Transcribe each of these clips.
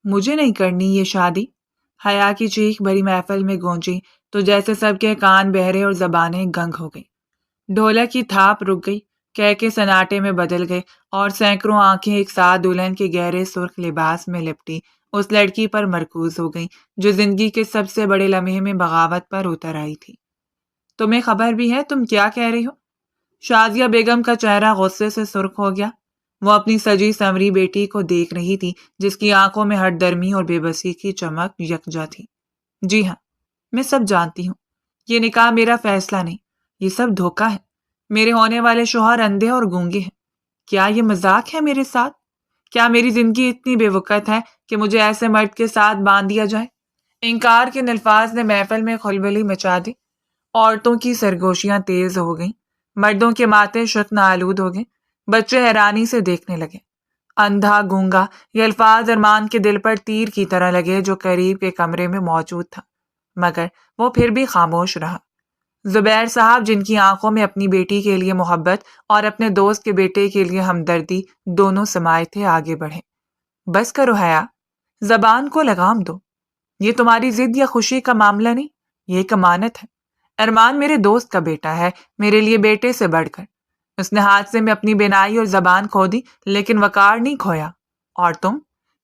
مجھے نہیں کرنی یہ شادی۔ حیا کی چیخ بھری محفل میں گونجی تو جیسے سب کے کان بہرے اور زبانیں گنگ ہو گئی۔ ڈھولک کی تھاپ رک گئی، کہکے سناٹے میں بدل گئے اور سینکڑوں آنکھیں ایک ساتھ دلہن کے گہرے سرخ لباس میں لپٹی اس لڑکی پر مرکوز ہو گئیں جو زندگی کے سب سے بڑے لمحے میں بغاوت پر اتر آئی تھی۔ تمہیں خبر بھی ہے تم کیا کہہ رہی ہو؟ شازیہ بیگم کا چہرہ غصے سے سرخ ہو گیا۔ وہ اپنی سجی سنوری بیٹی کو دیکھ رہی تھی جس کی آنکھوں میں ہٹ درمی اور بے بسی کی چمک یکجا تھی۔ جی ہاں، میں سب جانتی ہوں۔ یہ نکاح میرا فیصلہ نہیں، یہ سب دھوکہ ہے۔ میرے ہونے والے شوہر اندھے اور گونگے ہیں۔ کیا یہ مذاق ہے میرے ساتھ؟ کیا میری زندگی اتنی بے وقت ہے کہ مجھے ایسے مرد کے ساتھ باندھ دیا جائے؟ انکار کے الفاظ نے محفل میں کھلبلی مچا دی۔ عورتوں کی سرگوشیاں تیز ہو گئیں، مردوں کے ماتھے شکن آلود ہو گئے، بچے حیرانی سے دیکھنے لگے۔ اندھا گونگا، یہ الفاظ ارمان کے دل پر تیر کی طرح لگے جو قریب کے کمرے میں موجود تھا، مگر وہ پھر بھی خاموش رہا۔ زبیر صاحب جن کی آنکھوں میں اپنی بیٹی کے لیے محبت اور اپنے دوست کے بیٹے کے لیے ہمدردی دونوں سمائے تھے، آگے بڑھے۔ بس کرو حیا، زبان کو لگام دو۔ یہ تمہاری ضد یا خوشی کا معاملہ نہیں، یہ ایک امانت ہے۔ ارمان میرے دوست کا بیٹا ہے، میرے لیے بیٹے سے بڑھ کر۔ اس نے حادثے میں اپنی بینائی اور زبان کھو دی لیکن وقار نہیں کھویا۔ اور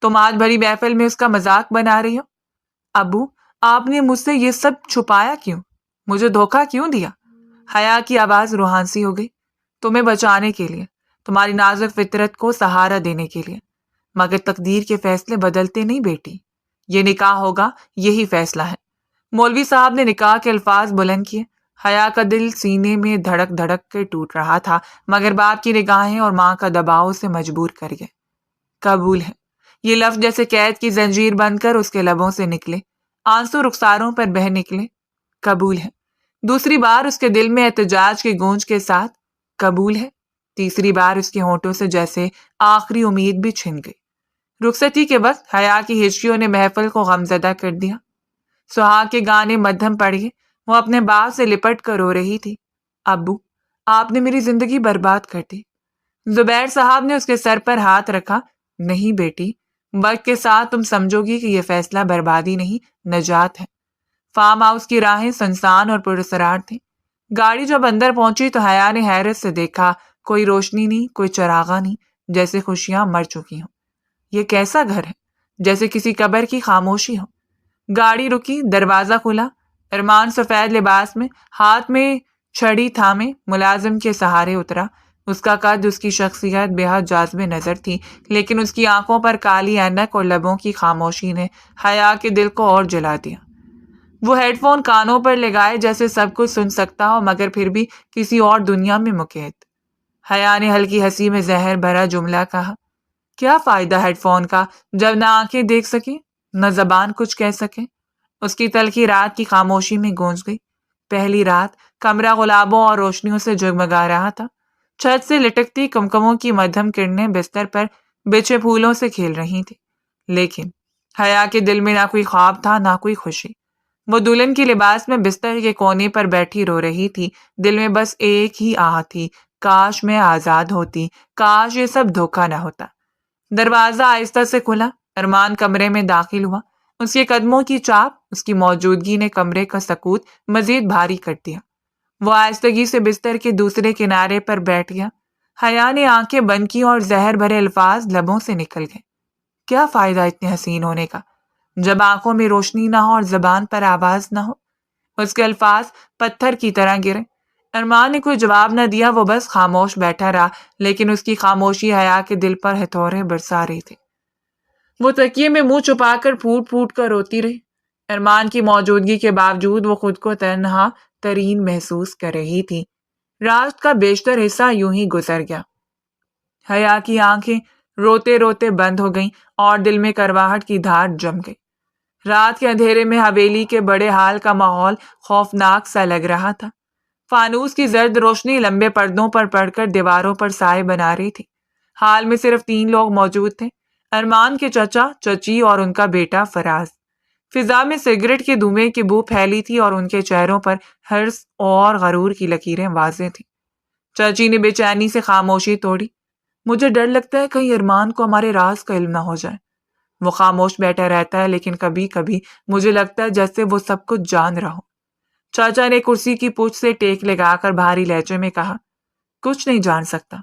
تم آج بھری محفل میں اس کا مذاق بنا رہی ہو۔ ابو، آپ نے مجھ سے یہ سب چھپایا کیوں؟ مجھے دھوکہ کیوں دیا؟ حیا کی آواز روحانسی ہو گئی۔ تمہیں بچانے کے لیے، تمہاری نازک فطرت کو سہارا دینے کے لیے، مگر تقدیر کے فیصلے بدلتے نہیں بیٹی۔ یہ نکاح ہوگا، یہی فیصلہ ہے۔ مولوی صاحب نے نکاح کے الفاظ بلند کیے۔ حیا کا دل سینے میں دھڑک دھڑک کے ٹوٹ رہا تھا، مگر باپ کی نگاہیں اور ماں کا دباؤ اسے مجبور کر گئے۔ قبول ہے، یہ لفظ جیسے قید کی زنجیر بن کر اس کے لبوں سے نکلے، آنسو رخساروں پر بہہ نکلے۔ قبول ہے، دوسری بار اس کے دل میں احتجاج کی گونج کے ساتھ۔ قبول ہے، تیسری بار اس کے ہونٹوں سے جیسے آخری امید بھی چھن گئی۔ رخصتی کے وقت حیا کی ہجکیوں نے محفل کو غمزدہ کر دیا۔ سہاگ کے گانے مدھم پڑ گئے، وہ اپنے باپ سے لپٹ کر رو رہی تھی۔ ابو، آپ نے میری زندگی برباد کر دی۔ زبیر صاحب نے اس کے سر پر ہاتھ رکھا۔ نہیں بیٹی، وقت کے ساتھ تم سمجھو گی کہ یہ فیصلہ بربادی نہیں، نجات ہے۔ فارم ہاؤس کی راہیں سنسان اور پراسرار تھیں۔ گاڑی جب اندر پہنچی تو حیا نے حیرت سے دیکھا، کوئی روشنی نہیں، کوئی چراغاں نہیں، جیسے خوشیاں مر چکی ہوں۔ یہ کیسا گھر ہے؟ جیسے کسی قبر کی خاموشی ہو۔ گاڑی رکی، دروازہ کھلا۔ ارمان سفید لباس میں، ہاتھ میں چھڑی تھامے، ملازم کے سہارے اترا۔ اس کا قد، اس کی شخصیت بے حد جاذب نظر تھی، لیکن اس کی آنکھوں پر کالی اینک اور لبوں کی خاموشی نے حیا کے دل کو اور جلا دیا۔ وہ ہیڈ فون کانوں پر لگائے جیسے سب کچھ سن سکتا ہو، مگر پھر بھی کسی اور دنیا میں مقید۔ حیا نے ہلکی ہنسی میں زہر بھرا جملہ کہا، کیا فائدہ ہیڈ فون کا جب نہ آنکھیں دیکھ سکیں نہ زبان کچھ کہہ سکے؟ اس کی تلخی رات کی خاموشی میں گونج گئی۔ پہلی رات، کمرہ گلابوں اور روشنیوں سے جگمگا رہا تھا۔ چھت سے لٹکتی کمکموں کی مدھم کرنیں بستر پر بچھے پھولوں سے کھیل رہی تھی، لیکن حیا کے دل میں نہ کوئی خواب تھا نہ کوئی خوشی۔ وہ دلہن کی لباس میں بستر کے کونے پر بیٹھی رو رہی تھی، دل میں بس ایک ہی آہ تھی، کاش میں آزاد ہوتی، کاش یہ سب دھوکہ نہ ہوتا۔ دروازہ آہستہ سے کھلا، ارمان کمرے میں داخل ہوا۔ اس کے قدموں کی چاپ، اس کی موجودگی نے کمرے کا سکوت مزید بھاری کر دیا۔ وہ آہستگی سے بستر کے دوسرے کنارے پر بیٹھ گیا۔ حیا نے آنکھیں بند کی اور زہر بھرے الفاظ لبوں سے نکل گئے۔ کیا فائدہ اتنے حسین ہونے کا جب آنکھوں میں روشنی نہ ہو اور زبان پر آواز نہ ہو؟ اس کے الفاظ پتھر کی طرح گرے۔ ارمان نے کوئی جواب نہ دیا، وہ بس خاموش بیٹھا رہا، لیکن اس کی خاموشی حیا کے دل پر ہتھوڑے برسا رہی تھی۔ وہ تکیے میں منہ چھپا کر پھوٹ پھوٹ کر روتی رہی۔ ارمان کی موجودگی کے باوجود وہ خود کو تنہا ترین محسوس کر رہی تھی۔ رات کا بیشتر حصہ یوں ہی گزر گیا۔ حیا کی آنکھیں روتے روتے بند ہو گئیں اور دل میں کرواہٹ کی دھار جم گئی۔ رات کے اندھیرے میں حویلی کے بڑے ہال کا ماحول خوفناک سا لگ رہا تھا۔ فانوس کی زرد روشنی لمبے پردوں پر پڑ کر دیواروں پر سائے بنا رہی تھی۔ ہال میں صرف 3 لوگ موجود تھے، ارمان کے چچا، چچی اور ان کا بیٹا فراز۔ فضا میں سگریٹ کے دھوئیں کی بو پھیلی تھی اور ان کے چہروں پر حرص اور غرور کی لکیریں واضح تھیں۔ چچی نے بے چینی سے خاموشی توڑی۔ مجھے ڈر لگتا ہے کہیں ارمان کو ہمارے راز کا علم نہ ہو جائے۔ وہ خاموش بیٹھا رہتا ہے لیکن کبھی کبھی مجھے لگتا ہے جیسے وہ سب کچھ جان رہا ہو۔ چاچا نے کرسی کی پوچھ سے ٹیک لگا کر بھاری لہجے میں کہا، کچھ نہیں جان سکتا۔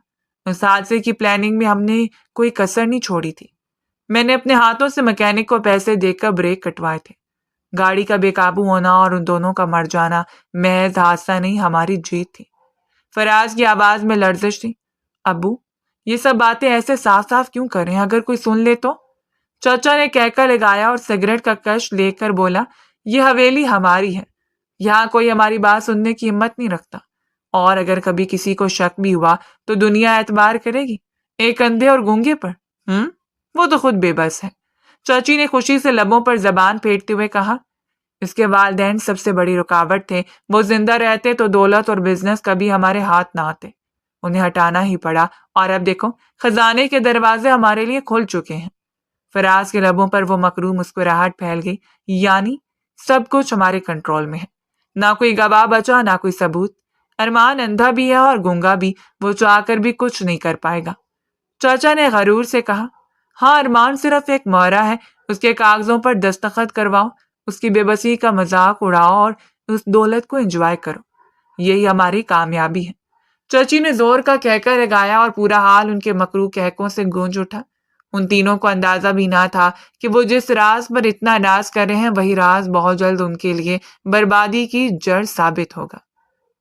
اس حادثے کی پلاننگ میں ہم نے کوئی کسر نہیں چھوڑی تھی۔ میں نے اپنے ہاتھوں سے مکینک کو پیسے دے کر بریک کٹوائے تھے۔ گاڑی کا بے قابو ہونا اور ان دونوں کا مر جانا محض حادثہ نہیں، ہماری جیت تھی۔ فراز کی آواز میں لرزش تھی۔ ابو، یہ سب باتیں ایسے صاف صاف کیوں کر رہے ہیں؟ اگر کوئی سن لے تو؟ چچا نے کہکا لگایا اور سگریٹ کا کش لے کر بولا، یہ حویلی ہماری ہے، یہاں کوئی ہماری بات سننے کی ہمت نہیں رکھتا، اور اگر کبھی کسی کو شک بھی ہوا تو دنیا اعتبار کرے گی ایک اندھے اور گونگے پر؟ وہ تو خود بے بس ہے۔ چاچی نے خوشی سے لبوں پر زبان پھیرتے ہوئے کہا، اس کے والدین سب سے بڑی رکاوٹ تھے، وہ زندہ رہتے تو دولت اور بزنس کبھی ہمارے ہاتھ نہ آتے، انہیں ہٹانا ہی پڑا، اور اب دیکھو خزانے کے دروازے ہمارے لیے کھل چکے ہیں۔ فراز کے لبوں پر وہ مکروہ مسکراہٹ پھیل گئی، یعنی سب کچھ ہمارے کنٹرول میں ہے، نہ کوئی گواہ بچا نہ کوئی ثبوت۔ ارمان اندھا بھی ہے اور گونگا بھی، وہ چاہ کر بھی کچھ نہیں کر پائے گا۔ چاچا نے غرور سے کہا، ہاں ارمان صرف ایک مہرہ ہے، اس کے کاغذوں پر دستخط کرواؤ، اس کی بے بسی کا مذاق اڑاؤ اور اس دولت کو انجوائے کرو، یہی ہماری کامیابی ہے۔ چچی نے زور کا کہکا لگایا اور پورا حال ان کے مکروہ کہکوں سے گونج اٹھا۔ ان تینوں کو اندازہ بھی نہ تھا کہ وہ جس راز پر اتنا ناز کر رہے ہیں وہی راز بہت جلد ان کے لیے بربادی کی جڑ ثابت ہوگا۔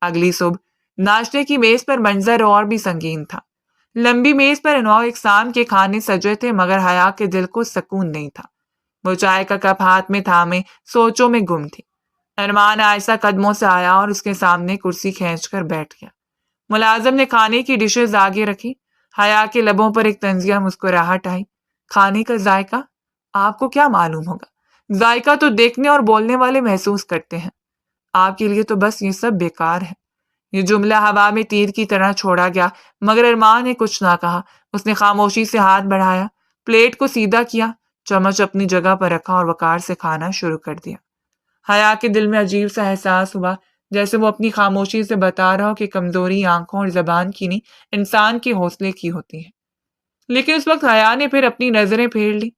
اگلی صبح ناشتے کی میز پر منظر اور بھی سنگین تھا۔ لمبی میز پر انواع اقسام کے کھانے سجے تھے، مگر حیا کے دل کو سکون نہیں تھا۔ وہ چائے کا کپ ہاتھ میں تھامے سوچوں میں گم تھی۔ ارمان آہستہ قدموں سے آیا اور اس کے سامنے کرسی کھینچ کر بیٹھ گیا۔ ملازم نے کھانے کی ڈشز آگے رکھی۔ حیا کے لبوں پر ایک طنزیہ مسکراہٹ آئی۔ کھانے کا ذائقہ؟ آپ کو کیا معلوم ہوگا؟ ذائقہ تو دیکھنے اور بولنے والے محسوس کرتے ہیں۔ آپ کے لیے تو بس یہ سب بیکار ہے۔ یہ جملہ ہوا میں تیر کی طرح چھوڑا گیا، مگر ارمان نے کچھ نہ کہا۔ اس نے خاموشی سے ہاتھ بڑھایا، پلیٹ کو سیدھا کیا، چمچ اپنی جگہ پر رکھا اور وقار سے کھانا شروع کر دیا۔ حیا کے دل میں عجیب سا احساس ہوا، جیسے وہ اپنی خاموشی سے بتا رہا ہو کہ کمزوری آنکھوں اور زبان کی نہیں، انسان کے حوصلے کی ہوتی ہے۔ لیکن اس وقت حیا نے پھر اپنی نظریں پھیر لی،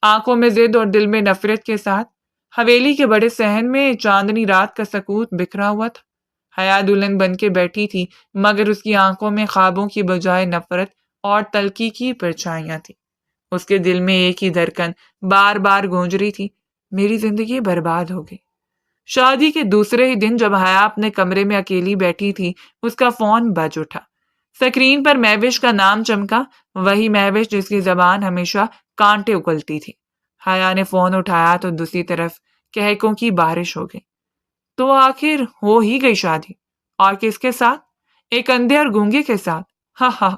آنکھوں میں ضد اور دل میں نفرت کے ساتھ۔ حویلی کے بڑے صحن میں چاندنی رات کا سکوت بکھرا ہوا تھا۔ حیا دلہن بن کے بیٹھی تھی، مگر اس کی آنکھوں میں خوابوں کی بجائے نفرت اور تلخی کی پرچھائیاں تھیں۔ اس کے دل میں ایک ہی دھڑکن بار بار گونج رہی تھی، میری زندگی برباد ہو گئی۔ شادی کے دوسرے ہی دن جب حیا اپنے کمرے میں اکیلی بیٹھی تھی، اس کا فون بج اٹھا۔ سکرین پر مہوش کا نام چمکا، وہی مہوش جس کی زبان ہمیشہ کانٹے اگلتی تھی۔ حیا نے فون اٹھایا تو دوسری طرف کہکوں کی بارش ہو گئی۔ تو آخر ہو ہی گئی شادی، اور کس کے ساتھ؟ ایک اندھے اور گونگے کے ساتھ۔ ہاں ہاں،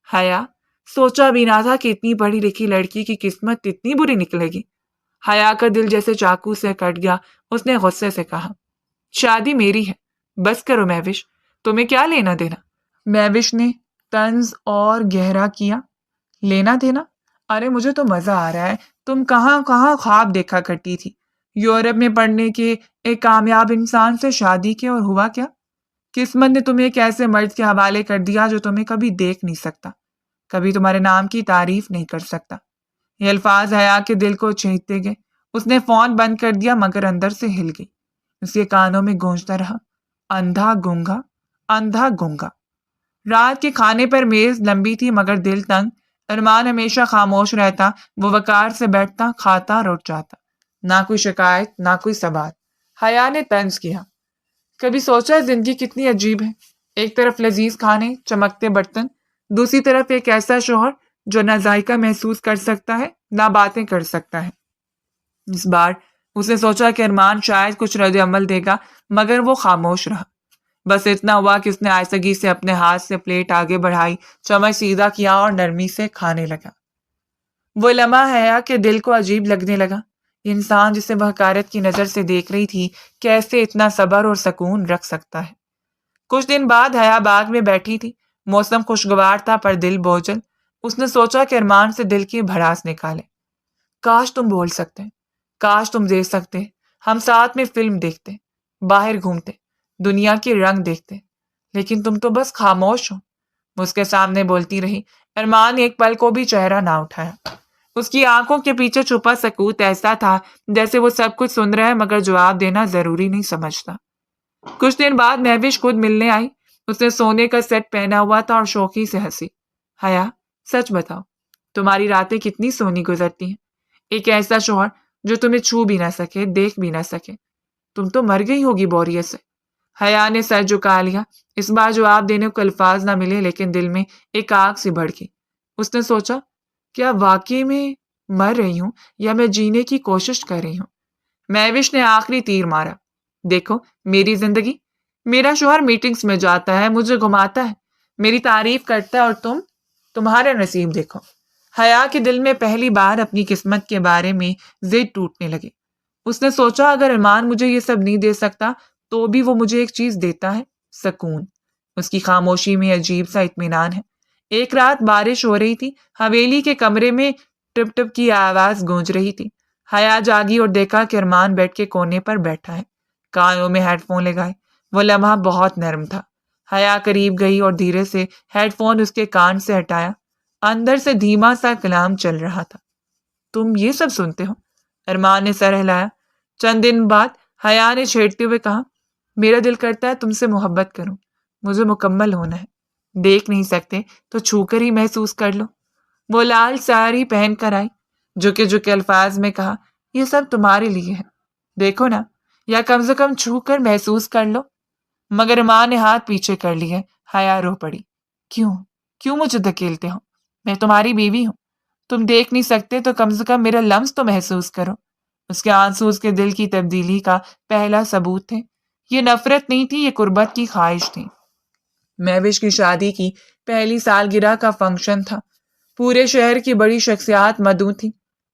حیا سوچا بھی نہ تھا کہ اتنی پڑھی لکھی لڑکی کی قسمت اتنی بری نکلے گی۔ حیا کا دل جیسے چاقو سے کٹ گیا۔ اس نے غصے سے کہا، شادی میری ہے، بس کرو مہوش، تمہیں کیا لینا دینا؟ مہوش نے طنز اور گہرا کیا، لینا دینا؟ ارے مجھے تو مزہ آ رہا ہے، تم کہاں کہاں خواب دیکھا کرتی تھی، یورپ میں پڑھنے کے، ایک کامیاب انسان سے شادی کے، اور ہوا کیا؟ قسمت نے تمہیں ایک ایسے مرد کے حوالے کر دیا جو تمہیں کبھی دیکھ نہیں سکتا، کبھی تمہارے نام کی تعریف نہیں کر سکتا۔ یہ الفاظ حیا کے دل کو چھیدتے گئے۔ اس نے فون بند کر دیا، مگر اندر سے ہل گئی۔ اس کے کانوں میں گونجتا رہا، اندھا گونگا، اندھا گونگا۔ رات کے کھانے پر میز لمبی تھی مگر دل تنگ۔ ارمان ہمیشہ خاموش رہتا، وہ وقار سے بیٹھتا، کھاتا اور اٹھ جاتا، نہ کوئی شکایت نہ کوئی سوال۔ حیا نے طنز کیا، کبھی سوچا زندگی کتنی عجیب ہے؟ ایک طرف لذیذ کھانے، چمکتے برتن، دوسری طرف ایک ایسا شوہر جو نہ ذائقہ محسوس کر سکتا ہے نہ باتیں کر سکتا ہے۔ اس بار اس نے سوچا کہ ارمان شاید کچھ رد عمل دے گا، مگر وہ خاموش رہا۔ بس اتنا ہوا کہ اس نے آہستگی سے اپنے ہاتھ سے پلیٹ آگے بڑھائی، چمچ سیدھا کیا اور نرمی سے کھانے لگا۔ وہ لمحہ حیا کے دل کو عجیب لگنے لگا۔ انسان جسے وہ حقارت کی نظر سے دیکھ رہی تھی، کیسے اتنا صبر اور سکون رکھ سکتا ہے۔ کچھ دن بعد حیا باغ میں بیٹھی تھی، موسم خوشگوار تھا پر دل بوجھل۔ اس نے سوچا کہ ارمان سے دل کی بھڑاس نکالے۔ کاش تم بول سکتے، کاش تم دیکھ سکتے، ہم ساتھ میں فلم دیکھتے، باہر گھومتے، دنیا کے رنگ دیکھتے، لیکن تم تو بس خاموش ہو۔ وہ اس کے سامنے بولتی رہی۔ ارمان نے ایک پل کو بھی چہرہ نہ اٹھایا۔ اس کی آنکھوں کے پیچھے چھپا سکوت ایسا تھا جیسے وہ سب کچھ سن رہا ہے مگر جواب دینا ضروری نہیں سمجھتا۔ کچھ دن بعد مہوش خود ملنے آئی۔ اس نے سونے کا سیٹ پہنا ہوا تھا اور شوقی سے ہنسی۔ حیا، سچ بتاؤ، تمہاری راتیں کتنی سونی گزرتی ہیں؟ ایک ایسا شوہر جو تمہیں چھو بھی نہ سکے، دیکھ بھی نہ سکے۔ تم تو مر گئی ہوگی بوریت سے۔ حیا نے سر جھکا لیا۔ اس بار جواب دینے کو الفاظ نہ ملے لیکن دل میں ایک آگ سی بھڑکی۔ اس نے سوچا، کیا واقعی میں مر رہی ہوں یا میں جینے کی کوشش کر رہی ہوں؟ مہوش نے آخری تیر مارا۔ دیکھو میری زندگی، میرا شوہر میٹنگز میں جاتا ہے، مجھے گھماتا ہے، میری تعریف کرتا ہے، اور تمہارا نصیب دیکھو۔ حیا کے دل میں پہلی بار اپنی قسمت کے بارے میں ضد ٹوٹنے لگی۔ اس نے سوچا، اگر ارمان مجھے یہ سب نہیں دے سکتا تو بھی وہ مجھے ایک چیز دیتا ہے، سکون۔ اس کی خاموشی میں عجیب سا اطمینان ہے۔ ایک رات بارش ہو رہی تھی، حویلی کے کمرے میں ٹپ ٹپ کی آواز گونج رہی تھی۔ حیا جاگی اور دیکھا کہ ارمان بیڈ کے کونے پر بیٹھا ہے، کانوں میں ہیڈ فون لگائے۔ وہ لمحہ بہت نرم تھا۔ حیا قریب گئی اور دھیرے سے ہیڈ فون اس کے کان سے ہٹایا۔ اندر سے دھیما سا کلام چل رہا تھا۔ تم یہ سب سنتے ہو؟ ارمان نے سر ہلایا۔ چند دن بعد حیا نے چھیڑتے ہوئے کہا، میرا دل کرتا ہے تم سے محبت کروں، مجھے مکمل ہونا ہے، دیکھ نہیں سکتے تو چھو کر ہی محسوس کر لو۔ وہ لال ساری پہن کر آئی، جھکے الفاظ میں کہا، یہ سب تمہارے لیے ہے، دیکھو نا، یا کم سے کم چھو کر محسوس کر لو۔ مگر ماں نے ہاتھ پیچھے کر لیے۔ حیا رو پڑی۔ کیوں مجھے دھکیلتے ہو؟ میں تمہاری بیوی ہوں، تم دیکھ نہیں سکتے تو کم سے کم میرا لمس تو محسوس کرو۔ اس کے آنسو اس کے دل کی تبدیلی کا پہلا ثبوت تھے۔ یہ نفرت نہیں تھی، یہ قربت کی خواہش تھی۔ مہوش کی شادی کی پہلی سالگرہ کا فنکشن تھا۔ پورے شہر کی بڑی شخصیات مدعو تھی۔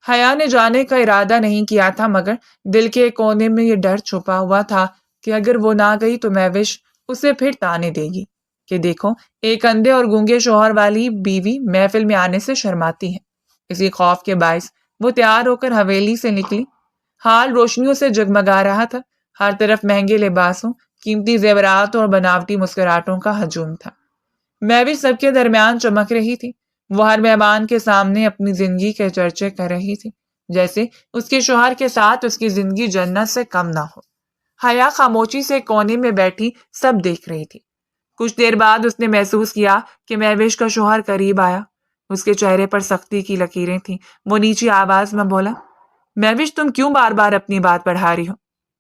حیا نے جانے کا ارادہ نہیں کیا تھا مگر دل کے کونے میں یہ ڈر چھپا ہوا تھا کہ اگر وہ نہ گئی تو مہوش اسے پھر تانے دے گی کہ دیکھو، ایک اندھے اور گونگے شوہر والی بیوی محفل میں آنے سے شرماتی ہے۔ اسی خوف کے باعث وہ تیار ہو کر حویلی سے نکلی۔ حال روشنیوں سے جگمگا رہا تھا، ہر طرف مہنگے لباسوں، قیمتی زیورات اور بناوٹی مسکراہٹوں کا ہجوم تھا۔ مہوش سب کے درمیان چمک رہی تھی۔ وہ ہر مہمان کے سامنے اپنی زندگی کے چرچے کر رہی تھی، جیسے اس کے شوہر کے ساتھ اس کی زندگی جنت سے کم نہ ہو۔ حیا خاموشی سے کونے میں بیٹھی سب دیکھ رہی تھی۔ کچھ دیر بعد اس نے محسوس کیا کہ مہوش کا شوہر قریب آیا۔ اس کے چہرے پر سختی کی لکیریں تھیں۔ وہ نیچی آواز میں بولا، مہوش، تم کیوں بار بار اپنی بات بڑھا رہی ہو؟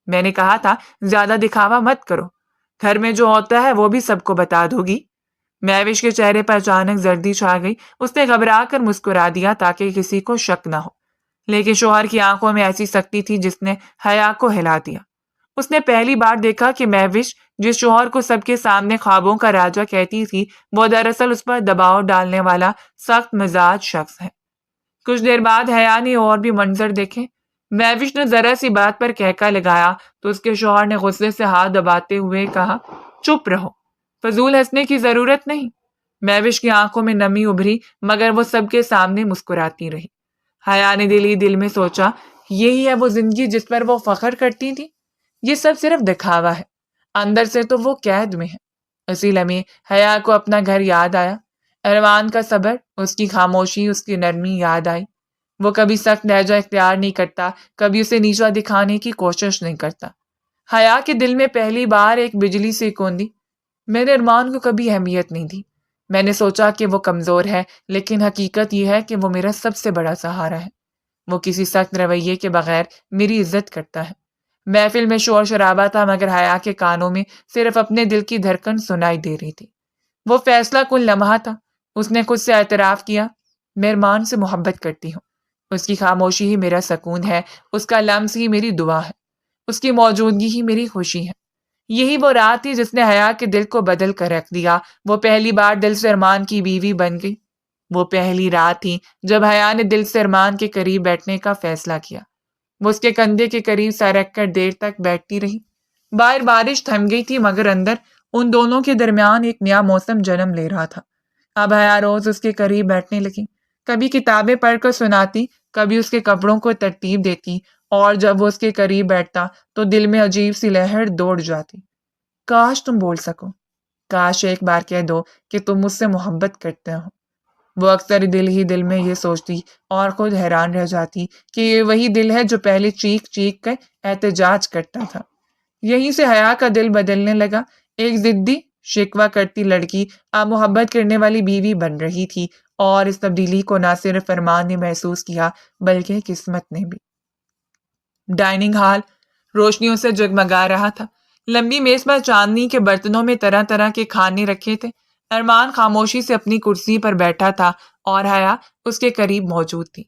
میں نے کہا تھا زیادہ دکھاوا مت کرو، گھر میں جو ہوتا ہے وہ بھی سب کو بتا دو گی۔ مہوش کے چہرے پر اچانک زردی چھا گئی۔ اس نے گھبرا کر مسکرا دیا تاکہ کسی کو شک نہ ہو، لیکن شوہر کی آنکھوں میں ایسی سختی تھی جس نے حیا کو ہلا دیا۔ اس نے پہلی بار دیکھا کہ مہوش جس شوہر کو سب کے سامنے خوابوں کا راجہ کہتی تھی، وہ دراصل اس پر دباؤ ڈالنے والا سخت مزاج شخص ہے۔ کچھ دیر بعد حیا نے اور بھی منظر دیکھے۔ مہوش نے ذرا سی بات پر کہکا لگایا تو اس کے شوہر نے غصے سے ہاتھ دباتے ہوئے کہا، چپ رہو، فضول ہنسنے کی ضرورت نہیں۔ مہوش کی آنکھوں میں نمی ابھری مگر وہ سب کے سامنے مسکراتی رہی۔ حیا نے دل ہی دل میں سوچا، یہی ہے وہ زندگی جس پر وہ فخر کرتی تھی؟ یہ سب صرف دکھاوا ہے، اندر سے تو وہ قید میں ہے۔ اسی لمحے حیا کو اپنا گھر یاد آیا، ارمان کا صبر، اس کی خاموشی، اس کی نرمی یاد آئی۔ وہ کبھی سخت لہجہ اختیار نہیں کرتا، کبھی اسے نیچا دکھانے کی کوشش نہیں کرتا۔ حیا کے دل میں پہلی بار ایک بجلی سی کوندی۔ میں نے ارمان کو کبھی اہمیت نہیں دی۔ میں نے سوچا کہ وہ کمزور ہے، لیکن حقیقت یہ ہے کہ وہ میرا سب سے بڑا سہارا ہے۔ وہ کسی سخت رویے کے بغیر میری عزت کرتا ہے۔ محفل میں شور شرابہ تھا مگر حیا کے کانوں میں صرف اپنے دل کی دھڑکن سنائی دے رہی تھی۔ وہ فیصلہ کن لمحہ تھا۔ اس نے خود سے اعتراف کیا، میں ارمان سے محبت کرتی ہوں۔ اس کی خاموشی ہی میرا سکون ہے، اس کا لمس ہی میری دعا ہے، اس کی موجودگی ہی میری خوشی ہے۔ یہی وہ رات تھی جس نے حیا کے دل کو بدل کر رکھ دیا۔ وہ پہلی بار دل سے ارمان کی بیوی بن گئی۔ وہ پہلی رات تھی جب حیا نے دل سے ارمان کے قریب بیٹھنے کا فیصلہ کیا۔ وہ اس کے کندھے کے قریب سر رکھ کر دیر تک بیٹھتی رہی۔ باہر بارش تھم گئی تھی مگر اندر ان دونوں کے درمیان ایک نیا موسم جنم لے رہا تھا۔ اب حیا روز اس کے قریب بیٹھنے لگی، کبھی کتابیں پڑھ کر سناتی، کبھی اس کے کپڑوں کو ترتیب دیتی، اور جب وہ اس کے قریب بیٹھتا تو دل میں عجیب سی لہر دوڑ جاتی۔ کاش تم بول سکو، کاش ایک بار کہہ دو کہ تم مجھ سے محبت کرتے ہو۔ وہ اکثر دل ہی دل میں یہ سوچتی اور خود حیران رہ جاتی کہ یہ وہی دل ہے جو پہلے چیخ چیخ کر احتجاج کرتا تھا۔ یہیں سے حیا کا دل بدلنے لگا۔ ایک ضدی شکوہ کرتی لڑکی اب محبت کرنے والی بیوی بن رہی تھی، اور اس تبدیلی کو نہ صرف ارمان نے محسوس کیا بلکہ قسمت نے بھی۔ ڈائننگ ہال روشنیوں سے جگمگا رہا تھا۔ لمبی میز پر چاندنی کے برتنوں میں طرح طرح کے کھانے رکھے تھے۔ ارمان خاموشی سے اپنی کرسی پر بیٹھا تھا اور حیا اس کے قریب موجود تھی۔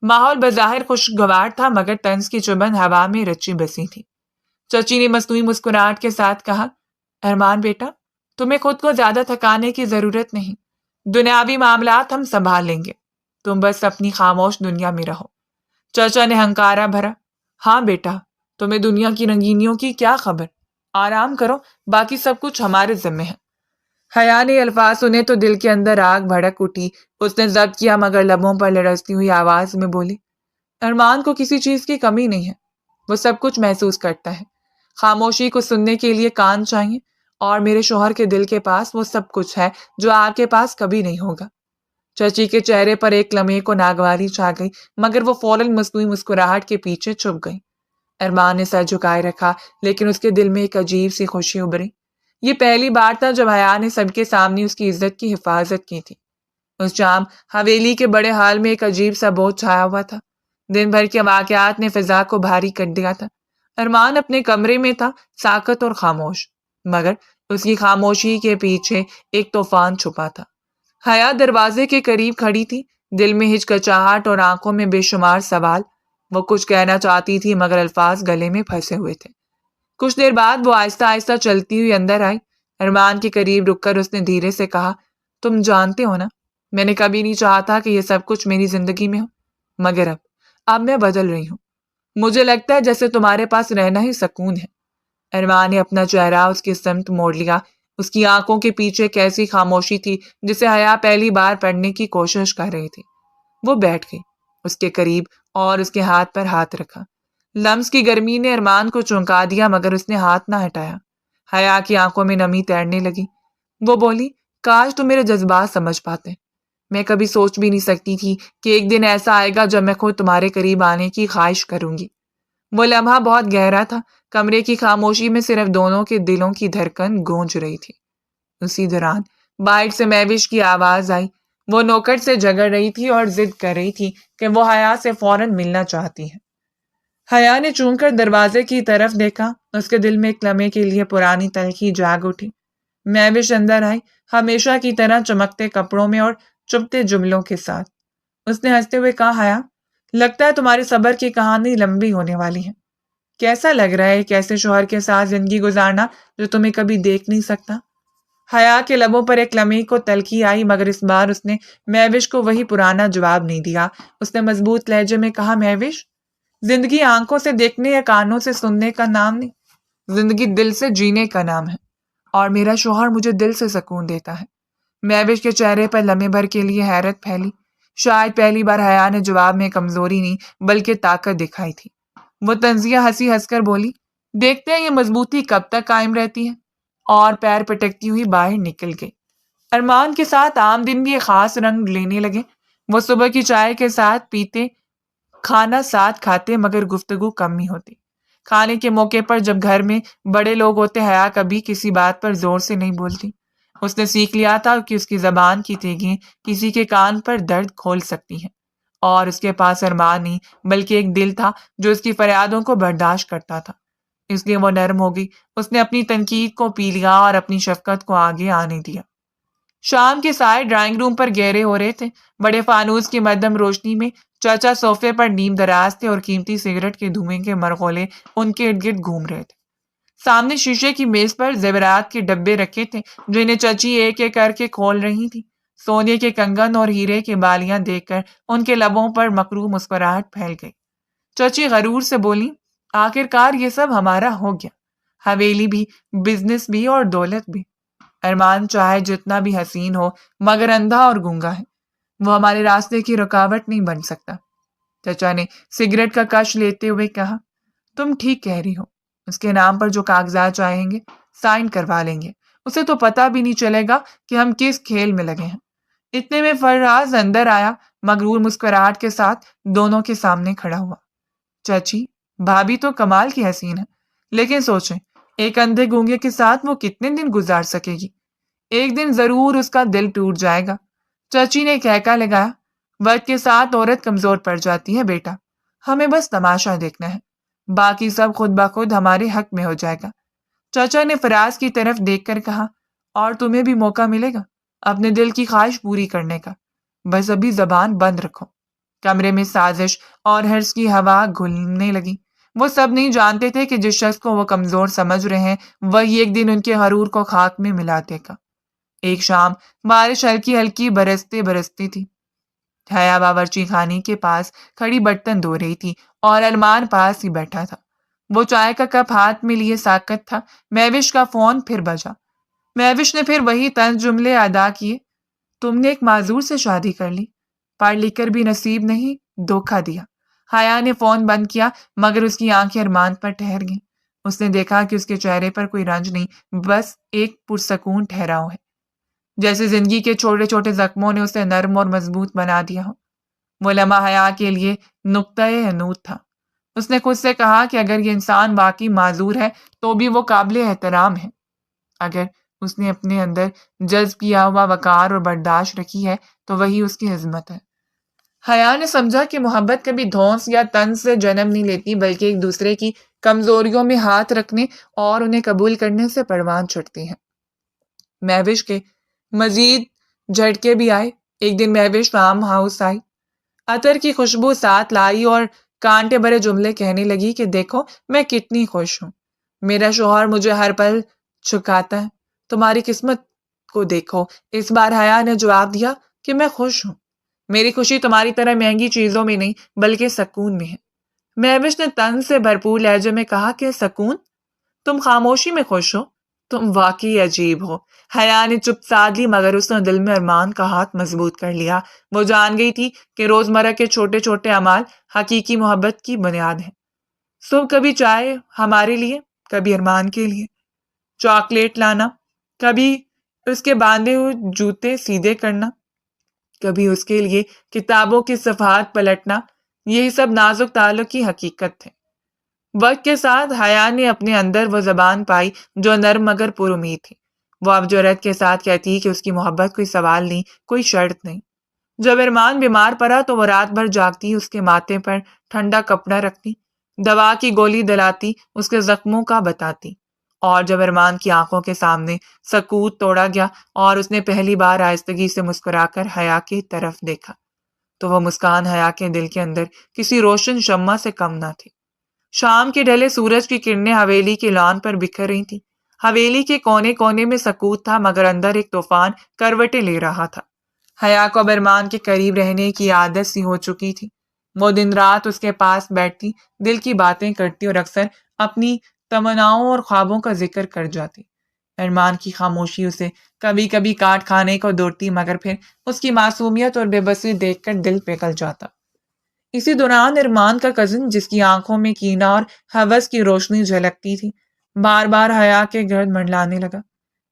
ماحول بظاہر خوشگوار تھا، مگر طنز کی چبھن ہوا میں رچی بسی تھی۔ چچی نے مصنوعی مسکراہٹ کے ساتھ کہا، ارمان بیٹا، تمہیں خود کو زیادہ تھکانے کی ضرورت نہیں۔ دنیاوی معاملات ہم سنبھال لیں گے، تم بس اپنی خاموش دنیا میں رہو۔ چچا نے ہنکارا بھرا، ہاں بیٹا، تمہیں دنیا کی رنگینیوں کی کیا خبر؟ آرام کرو، باقی سب کچھ ہمارے ذمہ ہے۔ حیا نے الفاظ سنے تو دل کے اندر آگ بھڑک اٹھی۔ اس نے ضبط کیا مگر لبوں پر لرزتی ہوئی آواز میں بولی، ارمان کو کسی چیز کی کمی نہیں ہے، وہ سب کچھ محسوس کرتا ہے۔ خاموشی کو سننے کے لیے کان چاہیے، اور میرے شوہر کے دل کے پاس وہ سب کچھ ہے جو آپ کے پاس کبھی نہیں ہوگا۔ چچی کے چہرے پر ایک لمحے کو ناگواری چھا گئی، مگر وہ فوراً مصنوعی مسکراہٹ کے پیچھے چھپ گئی۔ ارمان نے سر جھکائے رکھا، لیکن اس کے دل میں ایک عجیب سی خوشی ابھری۔ یہ پہلی بار تھا جب حیا نے سب کے سامنے اس کی عزت کی حفاظت کی تھی۔ اس شام حویلی کے بڑے ہال میں ایک عجیب سا بوجھ چھایا ہوا تھا۔ دن بھر کے واقعات نے فضا کو بھاری کر دیا تھا۔ ارمان اپنے کمرے میں تھا، ساکت اور خاموش، مگر اس کی خاموشی کے پیچھے ایک طوفان چھپا تھا۔ حیا دروازے کے قریب کھڑی تھی، دل میں ہچکچاہٹ اور آنکھوں میں بے شمار سوال۔ وہ کچھ کہنا چاہتی تھی مگر الفاظ گلے میں پھنسے ہوئے تھے۔ کچھ دیر بعد وہ آہستہ آہستہ چلتی ہوئی اندر آئی۔ ارمان کے قریب رک کر اس نے دھیرے سے کہا، تم جانتے ہو نا، میں نے کبھی نہیں چاہا تھا کہ یہ سب کچھ میری زندگی میں ہو، مگر اب میں بدل رہی ہوں۔ مجھے لگتا ہے جیسے تمہارے پاس رہنا ہی سکون ہے۔ ارمان نے اپنا چہرہ اس کی سمت موڑ لیا۔ اس کی آنکھوں کے پیچھے ایک ایسی خاموشی تھی جسے حیا پہلی بار پڑھنے کی کوشش کر رہی تھی۔ وہ بیٹھ گئی، اس کے قریب، اور اس کے ہاتھ پر ہاتھ رکھا۔ لمس کی گرمی نے ارمان کو چونکا دیا، مگر اس نے ہاتھ نہ ہٹایا۔ حیا کی آنکھوں میں نمی تیرنے لگی۔ وہ بولی، کاش تم میرے جذبات سمجھ پاتے۔ میں کبھی سوچ بھی نہیں سکتی تھی کہ ایک دن ایسا آئے گا جب میں خود تمہارے قریب آنے کی خواہش کروں گی۔ وہ لمحہ بہت گہرا تھا۔ کمرے کی خاموشی میں صرف دونوں کے دلوں کی دھڑکن گونج رہی تھی۔ اسی دوران باہر سے مہوش کی آواز آئی۔ وہ نوکر سے جھگڑ رہی تھی اور ضد کر رہی تھی کہ وہ حیا سے فوراً ملنا چاہتی ہے۔ حیا نے چون کر دروازے کی طرف دیکھا۔ اس کے دل میں ایک لمحے کے لیے پرانی تلخی جاگ اٹھی۔ مہوش اندر آئی، ہمیشہ کی طرح چمکتے کپڑوں میں اور چبھتے جملوں کے ساتھ۔ اس نے ہنستے ہوئے کہا، حیا، لگتا ہے تمہارے صبر کی کہانی لمبی ہونے والی ہے۔ کیسا لگ رہا ہے ایک ایسے شوہر کے ساتھ زندگی گزارنا جو تمہیں کبھی دیکھ نہیں سکتا؟ حیا کے لبوں پر ایک لمحے کو تلخی آئی، مگر اس بار اس نے مہوش کو وہی پرانا جواب نہیں دیا۔ اس نے مضبوط لہجے میں کہا، مہوش، زندگی آنکھوں سے دیکھنے یا کانوں سے سننے کا نام نہیں، زندگی دل سے جینے کا نام ہے، اور میرا شوہر مجھے دل سے سکون دیتا ہے۔ مہوش کے چہرے پر لمحے بھر کے لیے حیرت پھیلی۔ شاید پہلی بار حیا نے جواب میں کمزوری نہیں بلکہ طاقت دکھائی تھی۔ وہ طنزیہ ہنسی ہنس کر بولی، دیکھتے ہیں یہ مضبوطی کب تک قائم رہتی ہے، اور پیر پٹکتی ہوئی باہر نکل گئی۔ ارمان کے ساتھ عام دن بھی ایک خاص رنگ لینے لگے۔ وہ صبح کی چائے کے ساتھ پیتے، کھانا ساتھ کھاتے، مگر گفتگو کم ہی ہوتی۔ کھانے کے موقع پر جب گھر میں بڑے لوگ ہوتے، حیا کبھی کسی بات پر زور سے نہیں بولتی۔ اس نے سیکھ لیا تھا کہ اس کی زبان کی تیغیں کسی کے کان پر درد کھول سکتی ہیں، اور اس کے پاس ارمان نہیں بلکہ ایک دل تھا جو اس کی فریادوں کو برداشت کرتا تھا۔ اس لیے وہ نرم ہو گئی۔ اس نے اپنی تنقید کو پی لیا اور اپنی شفقت کو آگے آنے دیا۔ شام کے سائے ڈرائنگ روم پر گہرے ہو رہے تھے۔ بڑے فانوس کی مدھم روشنی میں چچا صوفے پر نیم دراز تھے اور قیمتی سگریٹ کے دھوئیں کے مرغولے ان کے ارد گرد گھوم رہے تھے۔ سامنے شیشے کی میز پر زیورات کے ڈبے رکھے تھے جو انہیں چچی ایک ایک کر کے کھول رہی تھی۔ سونے کے کنگن اور ہیرے کے بالیاں دیکھ کر ان کے لبوں پر مکروہ مسکراہٹ پھیل گئی۔ چچی غرور سے بولی، آخرکار یہ سب ہمارا ہو گیا، حویلی بھی، بزنس بھی، اور دولت بھی۔ ارمان چاہے جتنا بھی حسین ہو مگر اندھا اور گونگا ہے، وہ ہمارے راستے کی رکاوٹ نہیں بن سکتا۔ چچا نے سگریٹ کا کش لیتے ہوئے کہا، تم ٹھیک کہہ رہی ہو، اس کے نام پر جو کاغذات چاہیں گے سائن کروا لیں گے، اسے تو پتہ بھی نہیں چلے گا کہ ہم کس کھیل میں لگے ہیں۔ اتنے میں فراز اندر آیا، مغرور مسکراہٹ کے ساتھ دونوں کے سامنے کھڑا ہوا۔ چچی، بھابھی تو کمال کی حسین ہے، لیکن سوچیں ایک اندھے گونگے کے ساتھ وہ کتنے دن گزار سکے گی؟ ایک دن ضرور اس کا دل ٹوٹ جائے گا۔ چچی نے کہکا لگایا، وقت کے ساتھ عورت کمزور پڑ جاتی ہے بیٹا، ہمیں بس تماشا دیکھنا ہے، باقی سب خود بخود ہمارے حق میں ہو جائے گا۔ چچا نے فراز کی طرف دیکھ کر کہا، اور تمہیں بھی موقع ملے گا اپنے دل کی خواہش پوری کرنے کا، بس ابھی زبان بند رکھو۔ کمرے میں سازش اور حرص کی ہوا گھلنے لگی۔ وہ سب نہیں جانتے تھے کہ جس شخص کو وہ کمزور سمجھ رہے ہیں وہی ایک دن ان کے غرور کو خاک میں ملا دے گا۔ ایک شام بارش ہلکی ہلکی برستے برستی تھی۔ حیا باورچی خانے کے پاس کھڑی برتن دھو رہی تھی اور ارمان پاس ہی بیٹھا تھا۔ وہ چائے کا کپ ہاتھ میں لیے ساکت تھا۔ مہوش کا فون پھر بجا۔ مہوش نے پھر وہی طنز جملے ادا کیے، تم نے ایک معذور سے شادی کر لی، پڑھ لکھ کر بھی نصیب نہیں، دھوکہ دیا۔ حیا نے فون بند کیا مگر اس کی آنکھیں ارمان پر ٹھہر گئیں۔ اس نے دیکھا کہ اس کے چہرے پر کوئی رنج نہیں، بس ایک پرسکون ٹھہراؤ ہے، جیسے زندگی کے چھوٹے چھوٹے زخموں نے اسے نرم اور مضبوط بنا دیا ہو۔ وہ لمحہ حیا کے لیے نقطۂ نور تھا۔ اس نے خود سے کہا کہ اگر یہ انسان واقعی معذور ہے تو بھی وہ قابل احترام ہے۔ اگر اس نے اپنے اندر جذب کیا ہوا وقار اور برداشت رکھی ہے تو وہی اس کی عظمت ہے۔ حیا نے سمجھا کہ محبت کبھی دھونس یا طنز سے جنم نہیں لیتی، بلکہ ایک دوسرے کی کمزوریوں میں ہاتھ رکھنے اور انہیں قبول کرنے سے پروان چڑھتی ہے۔ مہوش کے مزید جھٹکے بھی آئے۔ ایک دن مہوش فارم ہاؤس آئی، عطر کی خوشبو ساتھ لائی اور کانٹے بھرے جملے کہنے لگی کہ دیکھو میں کتنی خوش ہوں، میرا شوہر مجھے ہر پل چھکاتا ہے، تمہاری قسمت کو دیکھو۔ اس بار حیا نے جواب دیا کہ میں خوش ہوں، میری خوشی تمہاری طرح مہنگی چیزوں میں نہیں بلکہ سکون میں ہے۔ مہوش نے طنز سے بھرپور لہجے میں کہا کہ سکون؟ تم خاموشی میں خوش ہو؟ تم واقعی عجیب ہو۔ حیا نے چپ سادھ لی مگر اس نے دل میں ارمان کا ہاتھ مضبوط کر لیا۔ وہ جان گئی تھی کہ روزمرہ کے چھوٹے چھوٹے اعمال حقیقی محبت کی بنیاد ہیں۔ صبح کبھی چائے ہمارے لیے، کبھی ارمان کے لیے چاکلیٹ لانا، کبھی اس کے باندھے ہوئے جوتے سیدھے کرنا، کبھی اس کے لیے کتابوں کی صفحات پلٹنا، یہی سب نازک تعلق کی حقیقت تھے۔ وقت کے ساتھ حیا نے اپنے اندر وہ زبان پائی جو نرم مگر پر امید تھی۔ وہ اب جرأت کے ساتھ کہتی کہ اس کی محبت کوئی سوال نہیں، کوئی شرط نہیں۔ جب ارمان بیمار پڑا تو وہ رات بھر جاگتی، اس کے ماتھے پر ٹھنڈا کپڑا رکھتی، دوا کی گولی دلاتی، اس کے زخموں کا بتاتی۔ اور جب ارمان کی آنکھوں کے سامنے سکوت توڑا گیا اور اس نے پہلی بار آہستگی سے مسکرا کر حیا کی طرف دیکھا تو وہ مسکان حیا کے دل کے اندر کسی روشن شمع سے کم نہ تھی۔ شام کے ڈھلے سورج کی کرنیں حویلی کے لان پر بکھر رہی تھیں۔ حویلی کے کونے کونے میں سکوت تھا مگر اندر ایک طوفان کروٹیں لے رہا تھا۔ حیا کو اب ارمان کے قریب رہنے کی عادت سی ہو چکی تھی۔ وہ دن رات اس کے پاس بیٹھتی، دل کی باتیں کرتی اور اکثر اپنی تمناؤں اور خوابوں کا ذکر کر جاتی۔ ارمان کی خاموشی اسے کبھی کبھی کاٹ کھانے کو دوڑتی مگر پھر اس کی معصومیت اور بے بسی دیکھ کر دل پگھل جاتا۔ اسی دوران ارمان کا کزن، جس کی آنکھوں میں کینہ اور ہوس کی روشنی جھلکتی تھی، بار بار حیا کے گرد منڈلانے لگا۔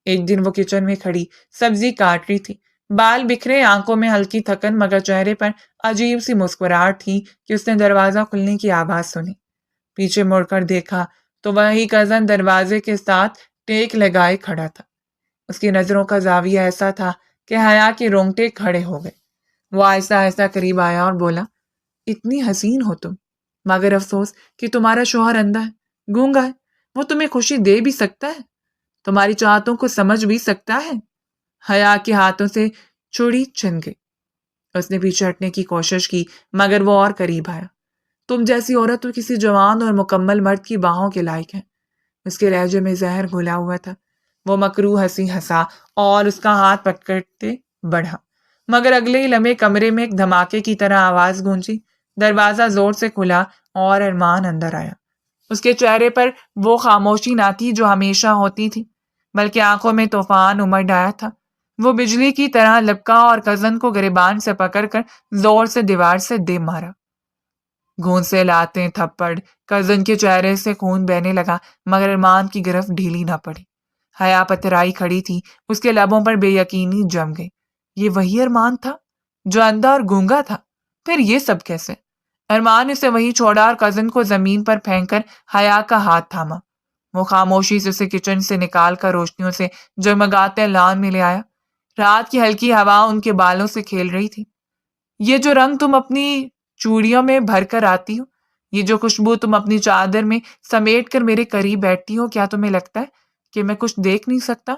ایک دن وہ کچن میں کھڑی سبزی کاٹ رہی تھی، بال بکھرے، آنکھوں میں ہلکی تھکن مگر چہرے پر عجیب سی مسکراہٹ تھی کہ اس نے دروازہ کھلنے کی آواز سنی۔ پیچھے مڑ کر دیکھا تو وہی کزن دروازے کے ساتھ ٹیک لگائے کھڑا تھا۔ اس کی نظروں کا زاویہ ایسا تھا کہ حیا کے رونگٹے کھڑے ہو گئے۔ وہ آہستہ آہستہ قریب آیا اور بولا، اتنی حسین ہو تم، مگر افسوس کہ تمہارا شوہر اندھا ہے، گونگا ہے، وہ تمہیں خوشی دے بھی سکتا ہے، تمہاری چاہتوں کو سمجھ بھی سکتا ہے۔ حیا کے ہاتھوں سے چھڑی چھن گئی۔ اس نے پیچھے ہٹنے کی کوشش کی مگر وہ اور قریب آیا۔ تم جیسی عورت تو کسی جوان اور مکمل مرد کی باہوں کے لائق ہے۔ اس کے لہجے میں زہر گھلا ہوا تھا۔ وہ مکروہ ہنسی ہنسا اور اس کا ہاتھ پکڑتے بڑھا مگر اگلے ہی لمحے کمرے میں ایک دھماکے کی طرح آواز گونجی، دروازہ زور سے کھلا اور ارمان اندر آیا۔ اس کے چہرے پر وہ خاموشی نہ تھی جو ہمیشہ ہوتی تھی بلکہ آنکھوں میں طوفان امڑ آیا تھا۔ وہ بجلی کی طرح لپکا اور کزن کو گریبان سے پکڑ کر زور سے دیوار سے دے مارا۔ گون سے لاتیں، تھپڑ، کزن کے چہرے سے خون بہنے لگا مگر ارمان کی گرفت ڈھیلی نہ پڑی۔ حیا پتھرائی کھڑی تھی، اس کے لبوں پر بے یقینی جم گئی۔ یہ وہی ارمان تھا جو اندھا اور گونگا تھا؟ پھر یہ سب کیسے؟ ارمان نے اسے وہی چھوڑا اور کزن کو زمین پر پھینک کر حیا کا ہاتھ تھاما۔ وہ خاموشی سے اسے کچن سے نکال کر روشنیوں سے جگمگاتے لان میں لے آیا۔ رات کی ہلکی ہوا ان کے بالوں سے کھیل رہی تھی۔ یہ جو رنگ تم اپنی چوڑیوں میں بھر کر آتی ہو، یہ جو خوشبو تم اپنی چادر میں سمیٹ کر میرے قریب بیٹھتی ہو، کیا تمہیں لگتا ہے کہ میں کچھ دیکھ نہیں سکتا؟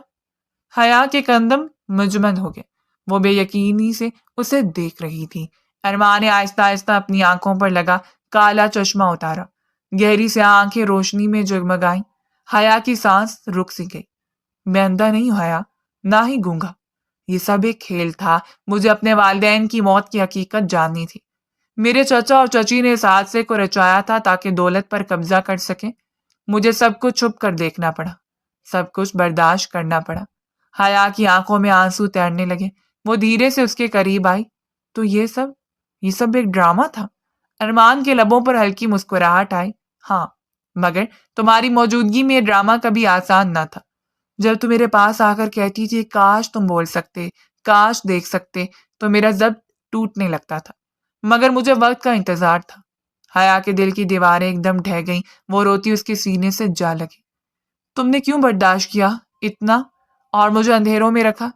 حیا کے کندم مجمد ہو گئے۔ وہ بے یقینی سے اسے دیکھ رہی تھی۔ ارمان نے آہستہ آہستہ اپنی آنکھوں پر لگا کالا چشمہ اتارا۔ گہری سے آنکھیں روشنی میں جگمگائیں۔ حیا کی سانس رک سی گئی۔ میں اندھا نہیں ہوں حیا، نہ ہی گونگا۔ یہ سب ایک کھیل تھا۔ مجھے اپنے والدین کی موت کی حقیقت جاننی تھی۔ میرے چچا اور چچی نے اس حادثے کو رچایا تھا تاکہ دولت پر قبضہ کر سکیں۔ مجھے سب کچھ چھپ کر دیکھنا پڑا، سب کچھ برداشت کرنا پڑا۔ حیا کی آنکھوں میں آنسو تیرنے لگے۔ وہ دھیرے سے اس کے قریب آئی۔ تو یہ سب ایک ڈرامہ تھا؟ ارمان کے لبوں پر ہلکی مسکراہٹ آئی۔ ہاں، مگر تمہاری موجودگی میں یہ ڈرامہ کبھی آسان نہ تھا۔ جب تم میرے پاس آ کر کہتی تھی کاش تم بول سکتے، کاش دیکھ سکتے، تو میرا ضبط ٹوٹنے لگتا تھا، مگر مجھے وقت کا انتظار تھا۔ حیا کے دل کی دیواریں ایک دم ڈھہ گئیں۔ وہ روتی اس کے سینے سے جا لگی۔ تم نے کیوں برداشت کیا اتنا اور مجھے اندھیروں میں رکھا؟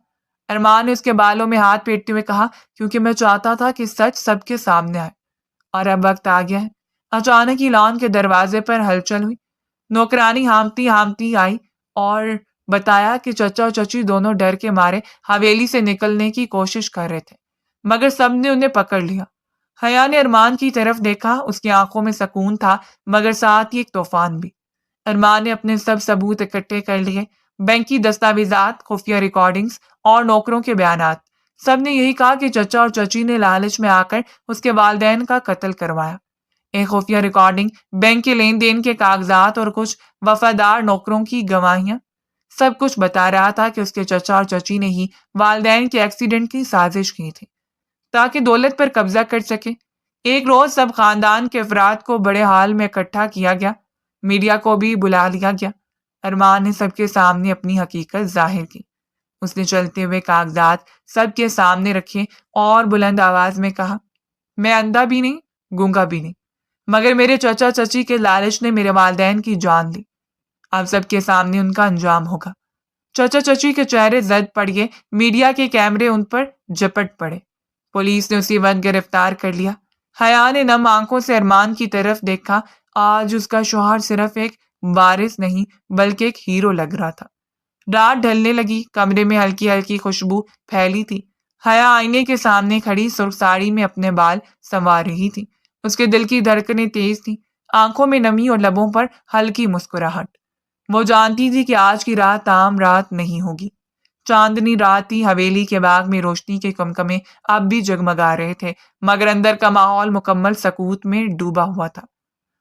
ارمان نے اس کے بالوں میں ہاتھ پھیرتے ہوئے کہا، کیونکہ میں چاہتا تھا کہ سچ سب کے سامنے آئے، اور اب وقت آ گیا ہے۔ اچانک ہی لان کے دروازے پر ہلچل ہوئی۔ نوکرانی ہامتی ہامتی آئی اور بتایا کہ چچا اور چچی دونوں ڈر کے مارے حویلی سے نکلنے کی کوشش کر رہے تھے، مگر سب نے انہیں پکڑ لیا۔ حیا نے ارمان کی طرف دیکھا۔ اس کی آنکھوں میں سکون تھا، مگر ساتھ ہی ایک طوفان بھی۔ ارمان نے اپنے سب ثبوت اکٹھے کر لیے، بینک کی دستاویزات، خفیہ ریکارڈنگز اور نوکروں کے بیانات۔ سب نے یہی کہا کہ چچا اور چچی نے لالچ میں آ کر اس کے والدین کا قتل کروایا۔ ایک خفیہ ریکارڈنگ، بینک کے لین دین کے کاغذات اور کچھ وفادار نوکروں کی گواہیاں، سب کچھ بتا رہا تھا کہ اس کے چچا اور چچی نے ہی والدین کے ایکسیڈنٹ کی سازش کی تھی تاکہ دولت پر قبضہ کر سکے۔ ایک روز سب خاندان کے افراد کو بڑے ہال میں اکٹھا کیا گیا، میڈیا کو بھی بلا لیا گیا۔ ارمان نے سب کے سامنے اپنی حقیقت ظاہر کی۔ اس نے چلتے ہوئے کاغذات سب کے سامنے رکھے اور بلند آواز میں کہا، میں اندھا بھی نہیں، گونگا بھی نہیں، مگر میرے چچا چچی کے لالچ نے میرے والدین کی جان لی۔ اب سب کے سامنے ان کا انجام ہوگا۔ چچا چچی کے چہرے زد پڑ گئے۔ میڈیا کے کیمرے ان پر جپٹ پڑے۔ پولیس نے اسی وقت گرفتار کر لیا۔ حیا نے نم آنکھوں سے ارمان کی طرف دیکھا۔ آج اس کا شوہر صرف ایک وارث نہیں بلکہ ایک ہیرو لگ رہا تھا۔ رات ڈھلنے لگی۔ کمرے میں ہلکی ہلکی خوشبو پھیلی تھی۔ حیا آئینے کے سامنے کھڑی سرخ ساڑی میں اپنے بال سنوار رہی تھی۔ اس کے دل کی دھڑکنیں تیز تھیں، آنکھوں میں نمی اور لبوں پر ہلکی مسکراہٹ۔ وہ جانتی تھی کہ آج کی رات عام رات نہیں ہوگی۔ چاندنی رات تھی۔ حویلی کے باغ میں روشنی کے کمکمے اب بھی جگمگا رہے تھے، مگر اندر کا ماحول مکمل سکوت میں ڈوبا ہوا تھا۔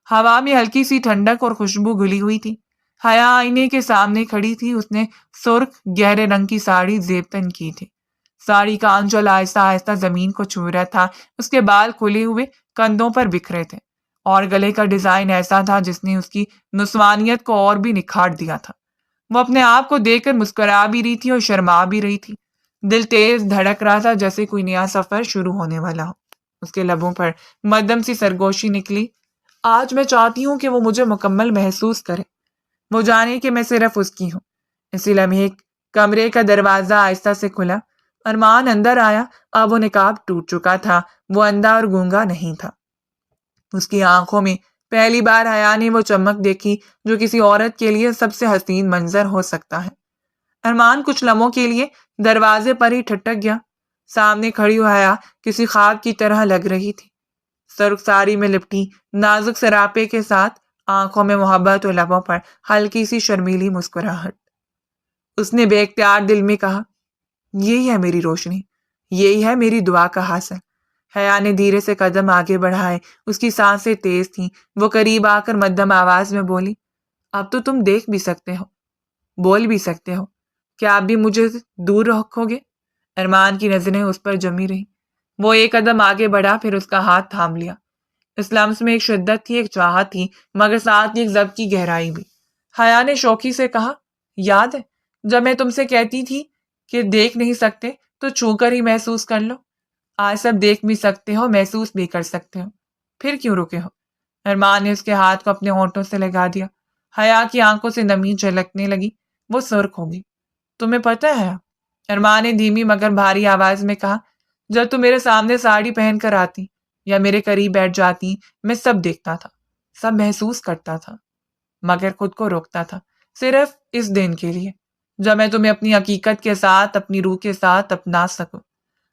ہوا میں ہلکی سی ٹھنڈک اور خوشبو گھلی ہوئی تھی۔ حیا آئینے کے سامنے کھڑی تھی۔ اس نے سرخ گہرے رنگ کی ساڑی زیبتن کی تھی۔ ساڑی کا آنچل آہستہ آہستہ زمین کو چھو رہا تھا۔ اس کے بال کھلے ہوئے کندھوں پر بکھرے تھے، اور گلے کا ڈیزائن ایسا تھا جس نے اس کی نسوانیت کو اور بھی نکھار دیا تھا۔ وہ اپنے آپ کو دیکھ کر مسکرا بھی رہی تھی اور شرما بھی رہی تھی۔ دل تیز دھڑک رہا تھا جیسے کوئی نیا سفر شروع ہونے والا ہو۔ اس کے لبوں پر مدھم سی سرگوشی نکلی۔ آج میں چاہتی ہوں کہ وہ مجھے مکمل محسوس کرے، وہ جانے کہ میں صرف اس کی ہوں۔ اسی لمحے کمرے کا دروازہ آہستہ سے کھلا۔ ارمان اندر آیا۔ اب وہ نقاب ٹوٹ چکا تھا۔ وہ اندھا اور گونگا نہیں تھا۔ اس کی آنکھوں میں پہلی بار حیا نے وہ چمک دیکھی جو کسی عورت کے لیے سب سے حسین منظر ہو سکتا ہے۔ ارمان کچھ لمحوں کے لیے دروازے پر ہی ٹھٹک گیا۔ سامنے کھڑی ہوئی حیا کسی خواب کی طرح لگ رہی تھی، سرخ ساڑی میں لپٹی، نازک سراپے کے ساتھ، آنکھوں میں محبت اور لبوں پر ہلکی سی شرمیلی مسکراہٹ۔ اس نے بے اختیار دل میں کہا، یہی ہے میری روشنی، یہی ہے میری دعا کا حاصل۔ حیا نے دھیرے سے قدم آگے بڑھائے۔ اس کی سانسیں تیز تھیں۔ وہ قریب آ کر مدھم آواز میں بولی، اب تو تم دیکھ بھی سکتے ہو، بول بھی سکتے ہو، کیا آپ بھی مجھے دور رکھو گے؟ ارمان کی نظریں اس پر جمی رہی۔ وہ ایک قدم آگے بڑھا، پھر اس کا ہاتھ تھام لیا۔ اس لمس میں ایک شدت تھی، ایک چاہت تھی، مگر ساتھ ہی ایک ضبط کی گہرائی بھی۔ حیا نے شوخی سے کہا، یاد ہے جب میں تم سے کہتی تھی کہ دیکھ نہیں سکتے، تو چھو کر ہی محسوس کر لو۔ آج سب دیکھ بھی سکتے ہو، محسوس بھی کر سکتے ہو، پھر کیوں رکے ہو؟ ارمان نے اس کے ہاتھ کو اپنے ہونٹوں سے لگا دیا۔ حیا کی آنکھوں سے نمی جھلکنے لگی، وہ سرخ ہو گئی۔ تمہیں پتہ ہے؟ ارمان نے دھیمی مگر بھاری آواز میں کہا، جب تم میرے سامنے ساڑی پہن کر آتی یا میرے قریب بیٹھ جاتی، میں سب دیکھتا تھا، سب محسوس کرتا تھا، مگر خود کو روکتا تھا، صرف اس دن کے لیے جب میں تمہیں اپنی حقیقت کے ساتھ، اپنی روح کے ساتھ اپنا سکوں۔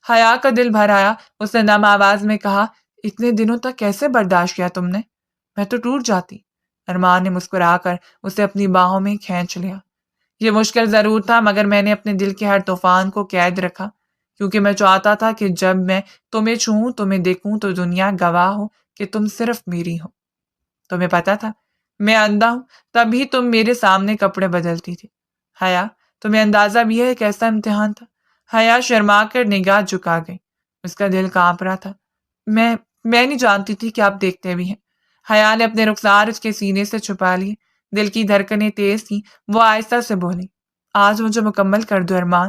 حیا کا دل بھر آیا، اس نے نم آواز میں کہا، اتنے دنوں تک کیسے برداشت کیا تم نے؟ میں تو ٹوٹ جاتی۔ ارمان نے مسکرا کر اسے اپنی باہوں میں کھینچ لیا۔ یہ مشکل ضرور تھا، مگر میں نے اپنے دل کے ہر طوفان کو قید رکھا، کیونکہ میں چاہتا تھا کہ جب میں تمہیں چھوؤں، تمہیں دیکھوں، تو دنیا گواہ ہو کہ تم صرف میری ہو۔ تمہیں پتا تھا میں اندھا ہوں، تب بھی تم میرے سامنے کپڑے بدلتی تھی۔ حیا، تمہیں اندازہ بھی ہے کیسا امتحان تھا؟ حیا شرما کر نگاہ جھکا گئی، اس کا دل کانپ رہا تھا۔ میں نہیں جانتی تھی کہ آپ دیکھتے بھی ہیں۔ حیا نے اپنے رخسار اس کے سینے سے چھپا لیے، دل کی دھڑکنیں تیز تھیں، وہ آہستہ سے بولی، آج مجھے مکمل کر دو ارمان۔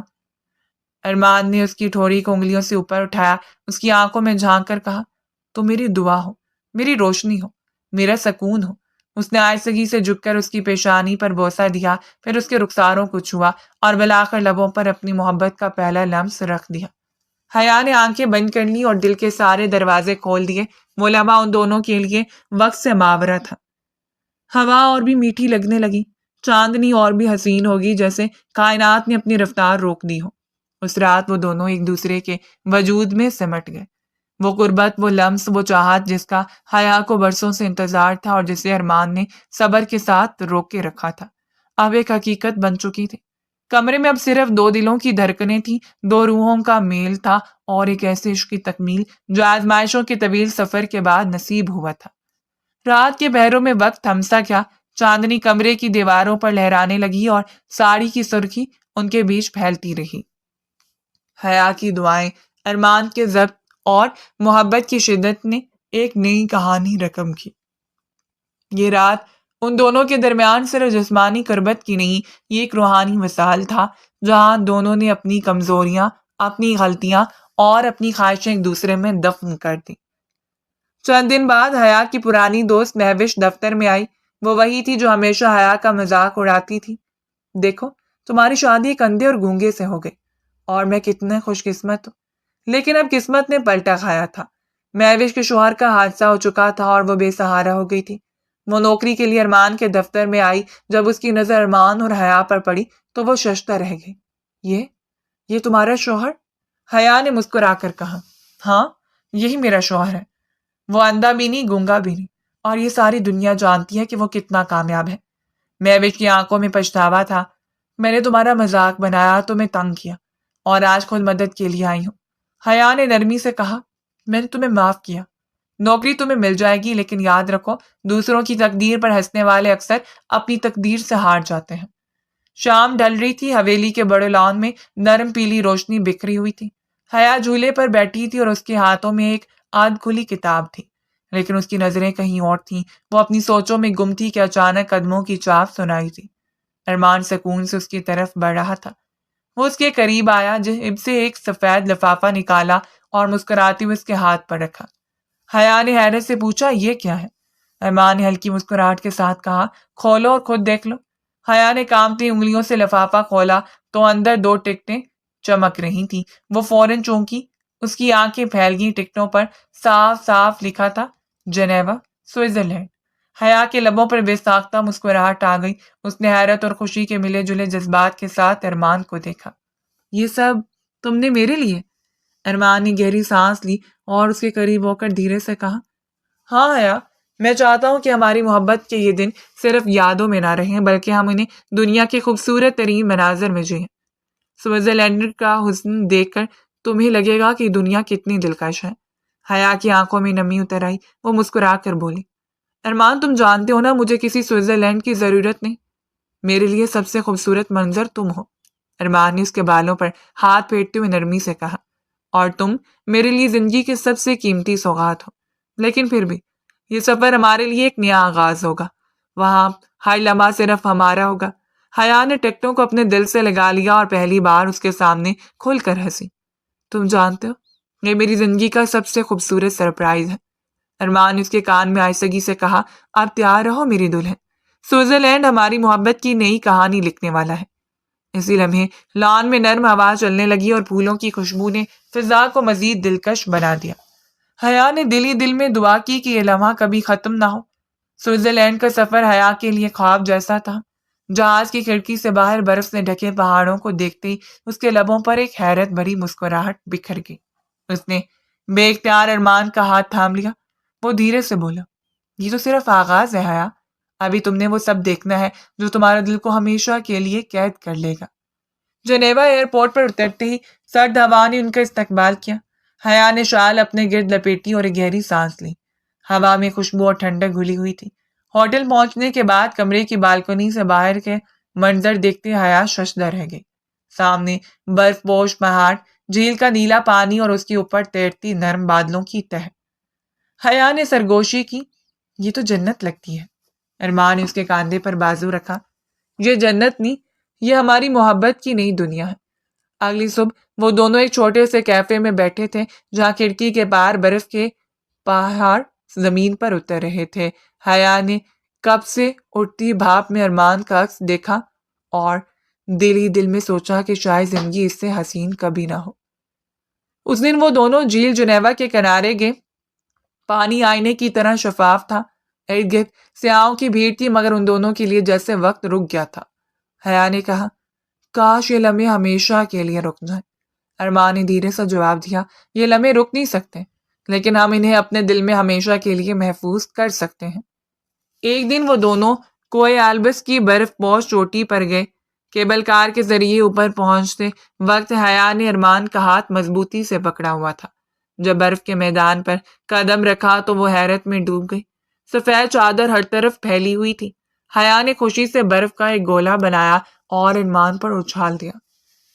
ارمان نے اس کی ٹھوڑی کو انگلیوں سے اوپر اٹھایا، اس کی آنکھوں میں جھانک کر کہا، تو میری دعا ہو، میری روشنی ہو، میرا سکون ہو۔ اس نے آہستگی سے جھک کر اس کی پیشانی پر بوسہ دیا، پھر اس کے رخساروں کو چھوا اور بالآخر لبوں پر اپنی محبت کا پہلا لمس رکھ دیا۔ حیا نے آنکھیں بند کر لی اور دل کے سارے دروازے کھول دیے۔ وہ لمحہ ان دونوں کے لیے وقت سے ماورا تھا۔ ہوا اور بھی میٹھی لگنے لگی، چاندنی اور بھی حسین ہوگی، جیسے کائنات نے اپنی رفتار روک دی ہو۔ اس رات وہ دونوں ایک دوسرے کے وجود میں سمٹ گئے۔ وہ قربت، وہ لمس، وہ چاہت جس کا حیا کو برسوں سے انتظار تھا اور جسے ارمان نے صبر کے ساتھ روک کے رکھا تھا، اب ایک حقیقت بن چکی تھی۔ کمرے میں اب صرف دو دلوں کی دھڑکنیں تھیں، دو روحوں کا میل تھا، اور ایک ایسے عشق کی تکمیل جو آزمائشوں کے طویل سفر کے بعد نصیب ہوا تھا۔ رات کے پہروں میں وقت تھم سا کیا، چاندنی کمرے کی دیواروں پر لہرانے لگی اور ساڑی کی سرخی ان کے بیچ پھیلتی رہی۔ حیا کی دعائیں، ارمان کے ضبط اور محبت کی شدت نے ایک نئی کہانی رقم کی۔ یہ رات ان دونوں کے درمیان صرف جسمانی قربت کی نہیں، یہ ایک روحانی وصال تھا، جہاں دونوں نے اپنی کمزوریاں، اپنی غلطیاں اور اپنی خواہشیں ایک دوسرے میں دفن کر دی۔ چند دن بعد حیا کی پرانی دوست مہوش دفتر میں آئی۔ وہ وہی تھی جو ہمیشہ حیا کا مذاق اڑاتی تھی۔ دیکھو، تمہاری شادی ایک اندھے اور گونگے سے ہو گئی، اور میں کتنے خوش قسمت ہوں۔ لیکن اب قسمت نے پلٹا کھایا تھا۔ مہوش کے شوہر کا حادثہ ہو چکا تھا اور وہ بے سہارا ہو گئی تھی۔ وہ نوکری کے لیے ارمان کے دفتر میں آئی۔ جب اس کی نظر ارمان اور حیا پر پڑی تو وہ ششدر رہ گئی۔ یہ تمہارا شوہر؟ حیا نے مسکرا کر کہا، ہاں، یہی میرا شوہر ہے۔ وہ اندھا بھی نہیں، گونگا بھی نہیں، اور یہ ساری دنیا جانتی ہے کہ وہ کتنا کامیاب ہے۔ مہوش کی آنکھوں میں پچھتاوا تھا۔ میں نے تمہارا مذاق بنایا، تمہیں تنگ کیا، اور آج خود مدد کے لیے آئی ہوں۔ حیا نے نرمی سے کہا، میں نے تمہیں معاف کیا۔ نوکری تمہیں مل جائے گی، لیکن یاد رکھو، دوسروں کی تقدیر پر ہنسنے والے اکثر اپنی تقدیر سے ہار جاتے ہیں۔ شام ڈھل رہی تھی، حویلی کے بڑے لان میں نرم پیلی روشنی بکھری ہوئی تھی۔ حیا جھولے پر بیٹھی تھی اور اس کے ہاتھوں میں ایک آدھ کھلی کتاب تھی، لیکن اس کی نظریں کہیں اور تھیں۔ وہ اپنی سوچوں میں گم تھی کہ اچانک قدموں کی چاپ سنائی دی۔ ارمان سکون سے اس کی طرف بڑھ رہا تھا۔ وہ اس کے قریب آیا، جیب سے ایک سفید لفافہ نکالا اور مسکراتے ہوئے اس کے ہاتھ پر رکھا۔ حیا نے حیرت سے پوچھا، یہ کیا ہے؟ ارمان نے ہلکی مسکراہٹ کے ساتھ کہا، کھولو اور خود دیکھ لو۔ حیا نے کانپتی انگلیوں سے لفافہ کھولا تو اندر دو ٹکٹیں چمک رہی تھیں۔ وہ فوراً چونکی، اس کی آنکھیں پھیل گئیں۔ ٹکٹوں پر صاف صاف لکھا تھا، جنیوا، سوئٹزرلینڈ۔ حیا کے لبوں پر بے ساختہ مسکراہٹ آ گئی۔ اس نے حیرت اور خوشی کے ملے جلے جذبات کے ساتھ ارمان کو دیکھا۔ یہ سب تم نے میرے لیے؟ ارمان نے گہری سانس لی اور اس کے قریب ہو کر دھیرے سے کہا، ہاں حیا، میں چاہتا ہوں کہ ہماری محبت کے یہ دن صرف یادوں میں نہ رہیں، بلکہ ہم انہیں دنیا کے خوبصورت ترین مناظر میں جئیں۔ سوئٹزرلینڈ کا حسن دیکھ کر تمہیں لگے گا کہ دنیا کتنی دلکش ہے۔ حیا کی آنکھوں میں نمی اتر آئی، وہ مسکرا کر بولی، ارمان، تم جانتے ہو نا، مجھے کسی سوئٹزرلینڈ کی ضرورت نہیں۔ میرے لیے سب سے خوبصورت منظر تم ہو۔ ارمان نے اس کے بالوں پر ہاتھ پھیرتے ہوئے نرمی سے کہا، اور تم میرے لیے زندگی کے سب سے قیمتی سوغات ہو۔ لیکن پھر بھی یہ سفر ہمارے لیے ایک نیا آغاز ہوگا، وہاں ہر لمحہ صرف ہمارا ہوگا۔ حیا نے ٹکٹوں کو اپنے دل سے لگا لیا اور پہلی بار اس کے سامنے کھل کر ہنسی۔ تم جانتے ہو یہ میری زندگی کا سب سے خوبصورت سرپرائز ہے۔ ارمان نے اس کے کان میں آہستگی سے کہا، آپ تیار رہو میری دلہن، سوئٹزرلینڈ ہماری محبت کی نئی کہانی لکھنے والا ہے۔ اسی لمحے لان میں نرم ہوا چلنے لگی اور پھولوں کی خوشبو نے فضا کو مزید دلکش بنا دیا۔ حیا نے دل ہی دل میں دعا کی کہ یہ لمحہ کبھی ختم نہ ہو۔ سوئٹزرلینڈ کا سفر حیا کے لیے خواب جیسا تھا۔ جہاز کی کھڑکی سے باہر برف سے ڈھکے پہاڑوں کو دیکھتے ہی اس کے لبوں پر ایک حیرت بھری مسکراہٹ بکھر گئی۔ اس نے بے اختیار ارمان کا ہاتھ تھام لیا۔ وہ دھیرے سے بولا، یہ تو صرف آغاز ہے حیا، ابھی تم نے وہ سب دیکھنا ہے جو تمہارے دل کو ہمیشہ کے لیے قید کر لے گا۔ جنیوا ایئرپورٹ پر اترتے ہی سرد ہوا نے ان کا استقبال کیا۔ حیا نے شال اپنے گرد لپیٹی اور ایک گہری سانس لی۔ ہوا میں خوشبو اور ٹھنڈک گھلی ہوئی تھی۔ ہوٹل پہنچنے کے بعد کمرے کی بالکنی سے باہر کے منظر دیکھتے حیا ششدر رہ گئی۔ سامنے برف پوش پہاڑ، جھیل کا نیلا پانی اور اس کے اوپر تیرتی نرم بادلوں کی تہ۔ حیا نے سرگوشی کی، یہ تو جنت لگتی ہے۔ ارمان نے اس کے کاندھے پر بازو رکھا، یہ جنت نہیں، یہ ہماری محبت کی نئی دنیا ہے۔ اگلی صبح وہ دونوں ایک چھوٹے سے کیفے میں بیٹھے تھے جہاں کھڑکی کے پار برف کے پہاڑ زمین پر اتر رہے تھے۔ حیا نے کب سے اٹھتی بھاپ میں ارمان کا عکس دیکھا اور دل ہی دل میں سوچا کہ شاید زندگی اس سے حسین کبھی نہ ہو۔ اس دن وہ دونوں جھیل جنیوا کے کنارے گئے۔ پانی آئینے کی طرح شفاف تھا، ارد گرد سیاحوں کی بھیڑ تھی، مگر ان دونوں کے لیے جیسے وقت رک گیا تھا۔ حیا نے کہا، کاش یہ لمحے ہمیشہ کے لیے رک جائیں۔ ارمان نے دھیرے سے جواب دیا، یہ لمحے رک نہیں سکتے، لیکن ہم انہیں اپنے دل میں ہمیشہ کے لیے محفوظ کر سکتے ہیں۔ ایک دن وہ دونوں کوئے آلبس کی برف پوش چوٹی پر گئے۔ کیبل کار کے ذریعے اوپر پہنچتے وقت حیا نے ارمان کا ہاتھ مضبوطی سے پکڑا ہوا تھا۔ جب برف کے میدان پر قدم رکھا تو وہ حیرت میں ڈوب گئی۔ سفید چادر ہر طرف پھیلی ہوئی تھی۔ حیا نے خوشی سے برف کا ایک گولا بنایا اور ارمان پر اچھال دیا۔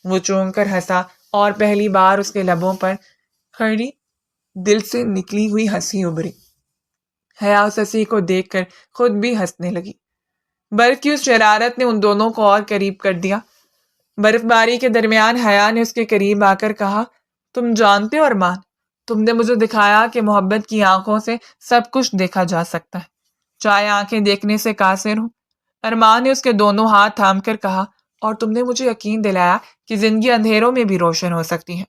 وہ چونک کر ہنسا اور پہلی بار اس کے لبوں پر کھڑی دل سے نکلی ہوئی ہنسی ابھری۔ حیا اس ہنسی کو دیکھ کر خود بھی ہنسنے لگی۔ برف کی اس شرارت نے ان دونوں کو اور قریب کر دیا۔ برف باری کے درمیان حیا نے اس کے قریب آ کر کہا، تم جانتے ہو ارمان، تم نے مجھے دکھایا کہ محبت کی آنکھوں سے سب کچھ دیکھا جا سکتا ہے، چاہے آنکھیں دیکھنے سے قاصر ہوں۔ ارمان نے اس کے دونوں ہاتھ تھام کر کہا، اور تم نے مجھے یقین دلایا کہ زندگی اندھیروں میں بھی روشن ہو سکتی ہے۔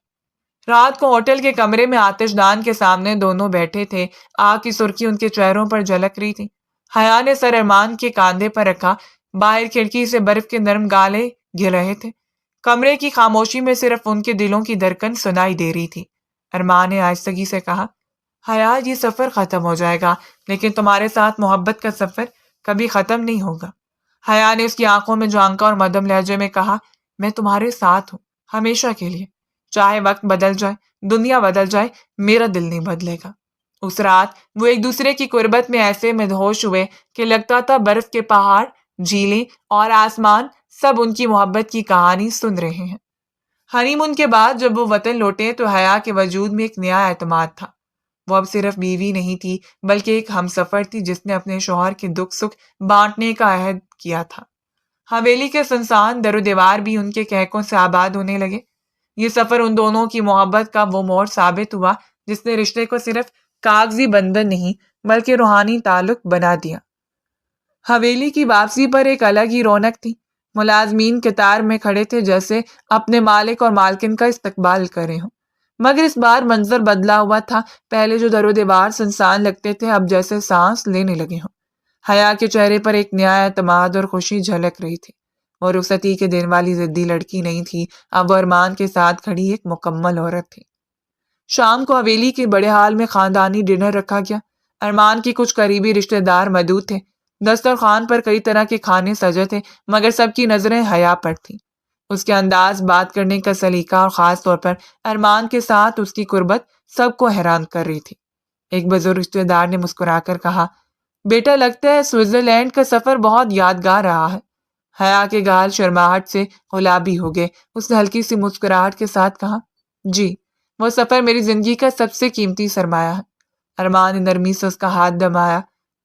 رات کو ہوٹل کے کمرے میں آتش دان کے سامنے دونوں بیٹھے تھے۔ آگ کی سرخی ان کے چہروں پر جھلک رہی تھی۔ حیا نے سر ارمان کے کاندھے پر رکھا۔ باہر کھڑکی سے برف کے نرم گالے گر رہے تھے۔ کمرے کی خاموشی میں صرف ان کے دلوں کی دھڑکن سنائی دے رہی تھی۔ ارمان نے آہستگی سے کہا، حیا یہ سفر ختم ہو جائے گا، لیکن تمہارے ساتھ محبت کا سفر کبھی ختم نہیں ہوگا۔ حیا نے اس کی آنکھوں میں جھانکا اور مدھم لہجے میں کہا، میں تمہارے ساتھ ہوں، ہمیشہ کے لیے، چاہے وقت بدل جائے، دنیا بدل جائے، میرا دل نہیں بدلے گا۔ اس رات وہ ایک دوسرے کی قربت میں ایسے مدہوش ہوئے کہ لگتا تھا برف کے پہاڑ، جھیلیں اور آسمان سب ان کی محبت کی کہانی سن رہے ہیں۔ ہنی مون کے بعد جب وہ وطن لوٹے تو حیا کے وجود میں ایک نیا اعتماد تھا۔ وہ اب صرف بیوی نہیں تھی بلکہ ایک ہمسفر تھی جس نے اپنے شوہر کے دکھ سکھ بانٹنے کا عہد کیا تھا۔ حویلی کے سنسان در و دیوار بھی ان کے کہکوں سے آباد ہونے لگے۔ یہ سفر ان دونوں کی محبت کا وہ موڑ ثابت ہوا جس نے رشتے کو صرف کاغذی بندھن نہیں بلکہ روحانی تعلق بنا دیا۔ حویلی کی واپسی پر ایک الگ ہی رونق تھی۔ ملازمین قطار میں کھڑے تھے جیسے اپنے مالک اور مالکن کا استقبال کر رہے ہوں، مگر اس بار منظر بدلا ہوا تھا۔ پہلے جو در و دیوار سنسان لگتے تھے اب جیسے سانس لینے لگے ہوں۔ حیا کے چہرے پر ایک نیا اعتماد اور خوشی جھلک رہی تھی۔ وہ رخصتی کے دن والی ضدی لڑکی نہیں تھی، اب وہ ارمان کے ساتھ کھڑی ایک مکمل عورت تھی۔ شام کو حویلی کے بڑے ہال میں خاندانی ڈنر رکھا گیا۔ ارمان کی کچھ قریبی رشتہ دار موجود تھے۔ دسترخوان پر کئی طرح کے کھانے سجے تھے، مگر سب کی نظریں حیا پر تھیں۔ اس کے انداز بات کرنے کا سلیقہ اور خاص طور پر ارمان کے ساتھ اس کی قربت سب کو حیران کر رہی تھی۔ ایک بزرگ رشتہ دار نے مسکرا کر کہا، بیٹا لگتا ہے سوئٹزرلینڈ کا سفر بہت یادگار رہا ہے۔ حیا کے گال شرماہٹ سے گلابی ہو گئے۔ اس نے ہلکی سی مسکراہٹ کے ساتھ کہا، جی، وہ سفر میری زندگی کا سب سے قیمتی سرمایہ ہے۔ ارمان نے نرمی سے اس کا ہاتھ دبایا۔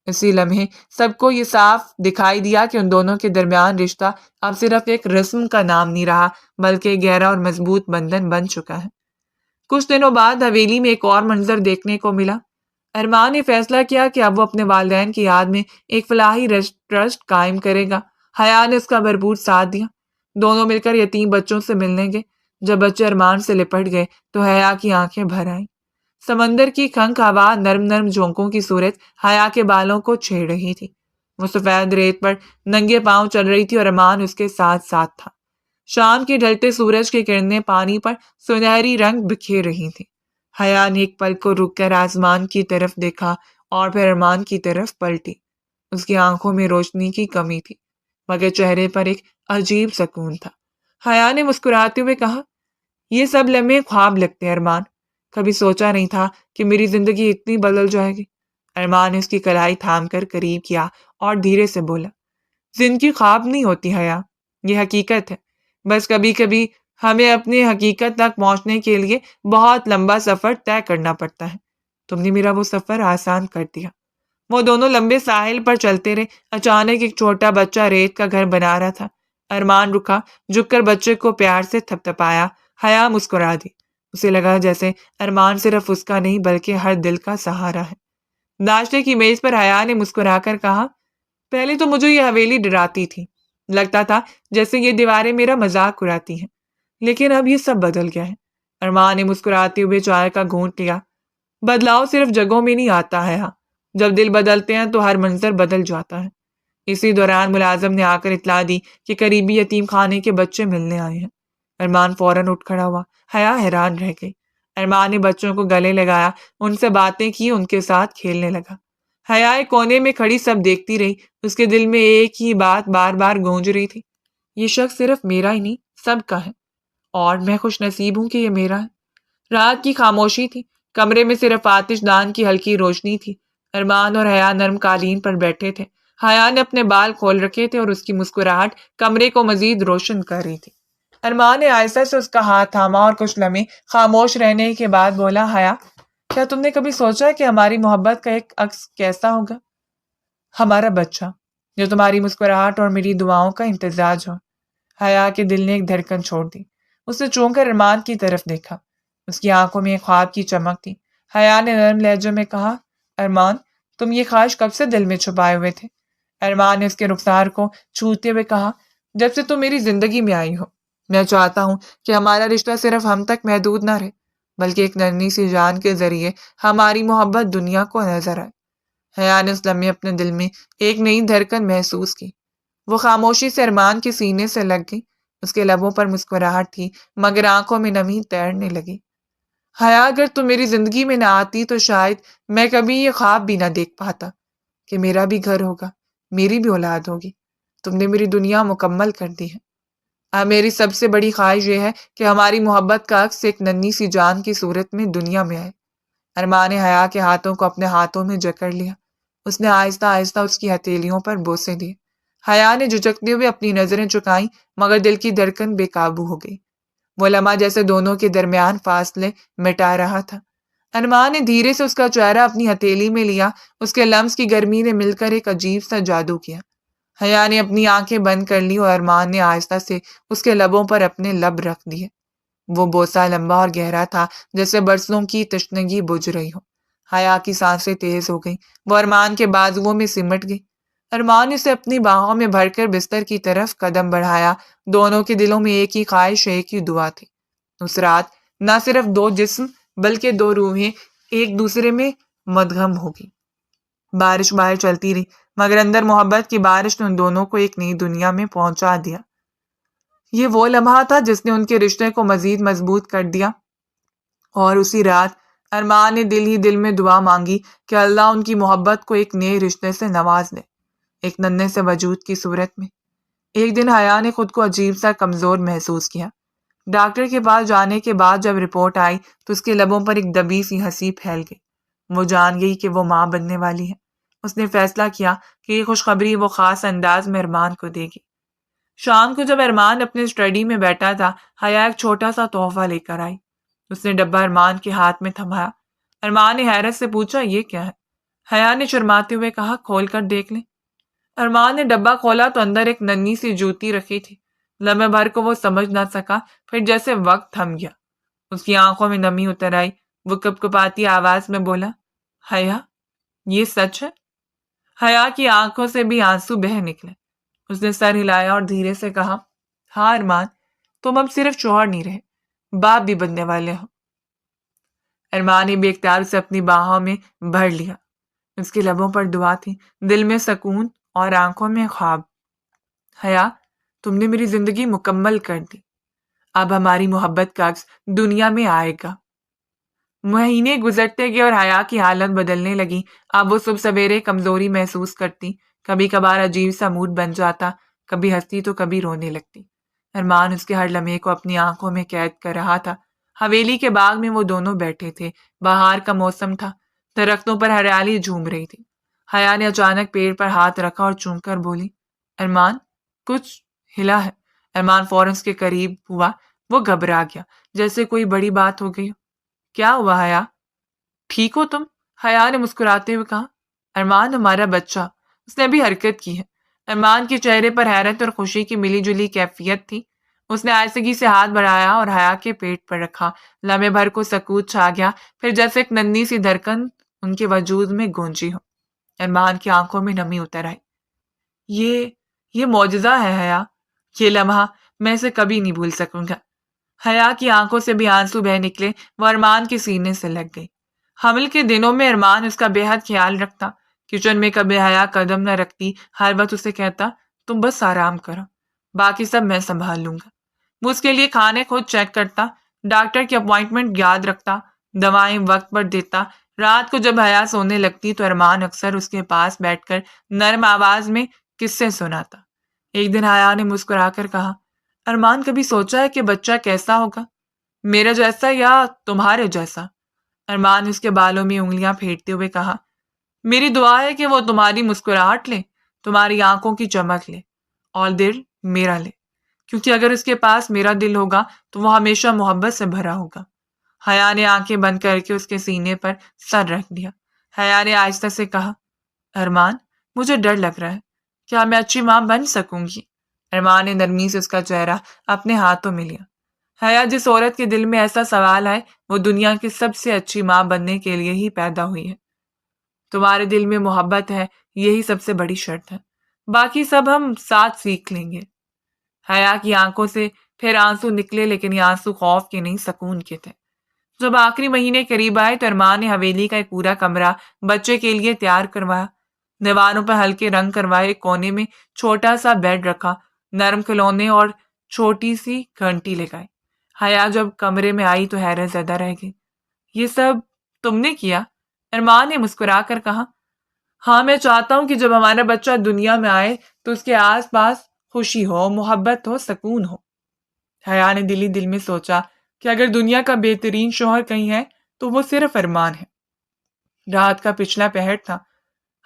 اسی لمحے سب کو یہ صاف دکھائی دیا کہ ان دونوں کے درمیان رشتہ اب صرف ایک رسم کا نام نہیں رہا بلکہ ایک گہرا اور مضبوط بندھن بن چکا ہے۔ کچھ دنوں بعد حویلی میں ایک اور منظر دیکھنے کو ملا۔ ارمان نے فیصلہ کیا کہ اب وہ اپنے والدین کی یاد میں ایک فلاحی ٹرسٹ قائم کرے گا۔ حیا نے اس کا بھرپور ساتھ دیا۔ دونوں مل کر یتیم بچوں سے ملنے گئے۔ جب بچے ارمان سے لپٹ گئے تو حیا کی آنکھیں بھر آئیں۔ سمندر کی کھنک ہوا نرم نرم جھونکوں کی صورت حیا کے بالوں کو چھیڑ رہی تھی۔ وہ سفید ریت پر ننگے پاؤں چل رہی تھی اور ارمان اس کے ساتھ ساتھ تھا۔ شام کے ڈھلتے سورج کی کرنیں پانی پر سنہری رنگ بکھیر رہی تھیں۔ حیا نے ایک پل کو رک کر آسمان کی طرف دیکھا اور پھر ارمان کی طرف پلٹی۔ اس کی آنکھوں میں روشنی کی کمی تھی مگر چہرے پر ایک عجیب سکون تھا۔ حیا نے مسکراتے ہوئے کہا، یہ سب لمحے خواب لگتے ہیں ارمان، کبھی سوچا نہیں تھا کہ میری زندگی اتنی بدل جائے گی۔ ارمان نے اس کی کلائی تھام کر قریب کیا اور دھیرے سے بولا، زندگی خواب نہیں ہوتی حیا، یہ حقیقت ہے۔ بس کبھی کبھی ہمیں اپنے حقیقت تک پہنچنے کے لیے بہت لمبا سفر طے کرنا پڑتا ہے۔ تم نے میرا وہ سفر آسان کر دیا۔ وہ دونوں لمبے ساحل پر چلتے رہے۔ اچانک ایک چھوٹا بچہ ریت کا گھر بنا رہا تھا۔ ارمان رکا، جھک کر بچے کو پیار سے تھپتھپایا۔ حیا مسکرا دی۔ اسے لگا جیسے ارمان صرف اس کا نہیں بلکہ ہر دل کا سہارا ہے۔ ناشتے کی میز پر حیا نے مسکرا کر کہا، پہلے تو مجھے یہ حویلی ڈراتی تھی، لگتا تھا جیسے یہ دیواریں میرا مذاق اڑاتی ہیں، لیکن اب یہ سب بدل گیا ہے۔ ارمان نے مسکراتے ہوئے چائے کا گھونٹ لیا۔ بدلاؤ صرف جگہوں میں نہیں آتا ہے، جب دل بدلتے ہیں تو ہر منظر بدل جاتا ہے۔ اسی دوران ملازم نے آ کر اطلاع دی کہ قریبی یتیم خانے کے بچے ملنے آئے ہیں۔ ارمان فوراً اٹھ کھڑا ہوا۔ حیا حیران رہ گئی۔ ارمان نے بچوں کو گلے لگایا، ان سے باتیں کی، ان کے ساتھ کھیلنے لگا۔ حیا ایک کونے میں کھڑی سب دیکھتی رہی۔ اس کے دل میں ایک ہی بات بار بار گونج رہی تھی، یہ شخص صرف میرا ہی نہیں سب کا ہے، اور میں خوش نصیب ہوں کہ یہ میرا ہے۔ رات کی خاموشی تھی، کمرے میں صرف آتش دان کی ہلکی روشنی تھی۔ ارمان اور حیا نرم قالین پر بیٹھے تھے۔ حیا نے اپنے بال کھول رکھے تھے اور اس کی مسکراہٹ کمرے کو مزید روشن کر رہی تھی۔ ارمان نے آہستہ سے اس کا ہاتھ تھاما اور کچھ لمحے خاموش رہنے کے بعد بولا، حیا، کیا تم نے کبھی سوچا کہ ہماری محبت کا ایک عکس کیسا ہوگا؟ ہمارا بچہ جو تمہاری مسکراہٹ اور میری دعاؤں کا امتزاج ہو۔ حیا کے دل نے ایک دھڑکن چھوڑ دی۔ اسے چون کر ارمان کی طرف دیکھا۔ اس کی آنکھوں میں ایک خواب کی چمک تھی۔ حیا نے نرم لہجے میں کہا، ارمان، تم یہ خواہش کب سے دل میں چھپائے ہوئے تھے؟ ارمان نے اس کے رخسار کو چھوتے ہوئے کہا، جب سے تم میری زندگی میں آئی ہو۔ میں چاہتا ہوں کہ ہمارا رشتہ صرف ہم تک محدود نہ رہے، بلکہ ایک ننھی سی جان کے ذریعے ہماری محبت دنیا کو نظر آئے۔ حیا نے اس لمحے اپنے دل میں ایک نئی دھڑکن محسوس کی۔ وہ خاموشی سے ارمان کے سینے سے لگ گئی۔ اس کے لبوں پر مسکراہٹ تھی مگر آنکھوں میں نمی تیرنے لگی۔ حیا، اگر تم میری زندگی میں نہ آتی تو شاید میں کبھی یہ خواب بھی نہ دیکھ پاتا کہ میرا بھی گھر ہوگا، میری بھی اولاد ہوگی۔ تم نے میری دنیا مکمل کر دی ہے۔ اب میری سب سے بڑی خواہش یہ ہے کہ ہماری محبت کا عکس ایک ننھی سی جان کی صورت میں دنیا میں آئے۔ ارمان نے حیا کے ہاتھوں کو اپنے ہاتھوں میں جکڑ لیا۔ اس نے آہستہ آہستہ اس کی ہتھیلیوں پر بوسے دیے۔ حیا نے جھجکتے ہوئے اپنی نظریں جھکائیں مگر دل کی دھڑکن بے قابو ہو گئی۔ وہ لمحہ جیسے دونوں کے درمیان فاصلے مٹا رہا تھا۔ ارمان نے دھیرے سے اس کا چہرہ اپنی ہتھیلی میں لیا۔ اس کے لمس کی گرمی نے مل کر ایک عجیب سا جادو کیا۔ حیا نے اپنی آنکھیں بند کر لی اور ارمان نے آہستہ سے اس کے لبوں پر اپنے لب رکھ دیے۔ وہ بوسہ لمبا اور گہرا تھا جیسے برسوں کی تشنگی بجھ رہی ہو۔ حیا کی سانسیں تیز ہو گئیں۔ وہ ارمان کے بازوؤں میں سمٹ گئی۔ ارمان نے اسے اپنی باہوں میں بھر کر بستر کی طرف قدم بڑھایا۔ دونوں کے دلوں میں ایک ہی خواہش، ایک ہی دعا تھی۔ اس رات نہ صرف دو جسم بلکہ دو روحیں ایک دوسرے میں مدغم ہو گئی۔ بارش باہر چلتی رہی مگر اندر محبت کی بارش نے ان دونوں کو ایک نئی دنیا میں پہنچا دیا۔ یہ وہ لمحہ تھا جس نے ان کے رشتے کو مزید مضبوط کر دیا، اور اسی رات ارمان نے دل ہی دل میں دعا مانگی کہ اللہ ان کی محبت کو ایک نئے رشتے سے نواز دے، ایک ننھے سے وجود کی صورت میں۔ ایک دن حیا نے خود کو عجیب سا کمزور محسوس کیا۔ ڈاکٹر کے پاس جانے کے بعد جب رپورٹ آئی تو اس کے لبوں پر ایک دبی سی ہنسی پھیل گئی۔ وہ جان گئی کہ وہ ماں بننے والی ہے۔ اس نے فیصلہ کیا کہ یہ خوشخبری وہ خاص انداز میں ارمان کو دے گی۔ شام کو جب ارمان اپنے اسٹڈی میں بیٹھا تھا، حیا ایک چھوٹا سا تحفہ لے کر آئی۔ اس نے ڈبہ ارمان کے ہاتھ میں تھمایا۔ ارمان نے حیرت سے پوچھا، یہ کیا ہے؟ حیا نے شرماتے ہوئے کہا، کھول کر دیکھ لیں۔ ارمان نے ڈبہ کھولا تو اندر ایک ننھی سی جوتی رکھی تھی۔ لمحے بھر کو وہ سمجھ نہ سکا، پھر جیسے وقت تھم گیا۔ اس کی آنکھوں میں نمی اتر آئی. وہ کپکپاتی آواز میں بولا, حیا, یہ سچ ہے؟ حیا کی آنکھوں سے بھی آنسو بہہ نکلے. اس نے سر ہلایا اور دھیرے سے کہا, ہاں ارمان, تم اب صرف شوہر نہیں رہے, باپ بھی بننے والے ہو. ارمان نے بے اختیار سے اپنی باہوں میں بھر لیا. اس کے لبوں پر دعا تھی, دل میں سکون اور آنکھوں میں خواب. حیا, تم نے میری زندگی مکمل کر دی. اب ہماری محبت کا عکس دنیا میں آئے گا. مہینے گزرتے گئے اور حیا کی حالت بدلنے لگی. اب وہ صبح سویرے کمزوری محسوس کرتی, کبھی کبھار عجیب سا موڈ بن جاتا, کبھی ہنستی تو کبھی رونے لگتی. ارمان اس کے ہر لمحے کو اپنی آنکھوں میں قید کر رہا تھا. حویلی کے باغ میں وہ دونوں بیٹھے تھے. بہار کا موسم تھا, درختوں پر ہریالی جھوم رہی تھی. حیا نے اچانک پیڑ پر ہاتھ رکھا اور چوم کر بولی, ارمان, کچھ ہلا ہے؟ ارمان فوراً اس کے قریب ہوا. وہ گھبرا گیا, جیسے کوئی بڑی بات ہو گئی. کیا ہوا حیا, ٹھیک ہو تم؟ حیا نے مسکراتے ہوئے کہا. ارمان, ہمارا بچہ, اس نے بھی حرکت کی ہے. ارمان کے چہرے پر حیرت اور خوشی کی ملی جلی کیفیت تھی. اس نے آہستگی سے ہاتھ بڑھایا اور حیا کے پیٹ پر رکھا. لمحے بھر کو سکوت چھا گیا, پھر جیسے ایک ننھی سی دھڑکن ان کے وجود میں گونجی ہو. ارمان کی آنکھوں میں نمی اتر آئی. یہ معجزہ ہے حیا, یہ لمحہ میں اسے کبھی نہیں بھول سکوں گا. حیا کی آنکھوں سے بھی آنسو بہ نکلے. وہ ارمان کے سینے سے لگ گئی. حمل کے دنوں میں ارمان اس کا بے حد خیال رکھتا. کچن میں کبھی حیا قدم نہ رکھتی. ہر وقت اسے کہتا, تم بس آرام کرو, باقی سب میں سنبھال لوں گا. وہ اس کے لیے کھانے خود چیک کرتا, ڈاکٹر کی اپوائنٹمنٹ یاد رکھتا, دوائیں وقت پر دیتا. رات کو جب حیا سونے لگتی تو ارمان اکثر اس کے پاس بیٹھ کر نرم آواز میں قصے سناتا. ایک دن حیا نے مسکرا کر کہا, ارمان, کبھی سوچا ہے کہ بچہ کیسا ہوگا, میرا جیسا یا تمہارے جیسا؟ ارمان نے اس کے بالوں میں انگلیاں پھیرتے ہوئے کہا, میری دعا ہے کہ وہ تمہاری مسکراہٹ لے, تمہاری آنکھوں کی چمک لے, اور دل میرا لے, کیونکہ اگر اس کے پاس میرا دل ہوگا تو وہ ہمیشہ محبت سے بھرا ہوگا. حیا نے آنکھیں بند کر کے اس کے سینے پر سر رکھ دیا. حیا نے آہستہ سے کہا, ارمان, مجھے ڈر لگ رہا ہے, کیا میں اچھی ماں بن سکوں گی؟ ارمان نے نرمی سے اس کا چہرہ اپنے ہاتھوں میں لیا. حیا, جس عورت کے دل میں ایسا سوال ہے وہ دنیا کی سب سے اچھی ماں بننے کے لیے ہی پیدا ہوئی ہے. تمہارے دل میں محبت ہے, یہی سب سے بڑی شرط ہے, باقی سب ہم ساتھ سیکھ لیں گے. حیا کی آنکھوں سے پھر آنسو نکلے, لیکن یہ آنسو خوف کے نہیں, سکون کے تھے. جب آخری مہینے قریب آئے تو ارمان نے حویلی کا ایک پورا کمرہ بچے کے لیے تیار کروایا. دیواروں پر ہلکے رنگ کروائے, ایک کونے میں چھوٹا سا بیڈ رکھا, نرم کھلونے اور چھوٹی سی گھنٹی لگائی. حیا جب کمرے میں آئی تو حیرت زدہ رہ گئی. یہ سب تم نے کیا؟ ارمان نے مسکرا کر کہا, ہاں, میں چاہتا ہوں کہ جب ہمارا بچہ دنیا میں آئے تو اس کے آس پاس خوشی ہو, محبت ہو, سکون ہو. حیا نے دل ہی دل میں سوچا کہ اگر دنیا کا بہترین شوہر کہیں ہے تو وہ صرف ارمان ہے. رات کا پچھلا پہر تھا.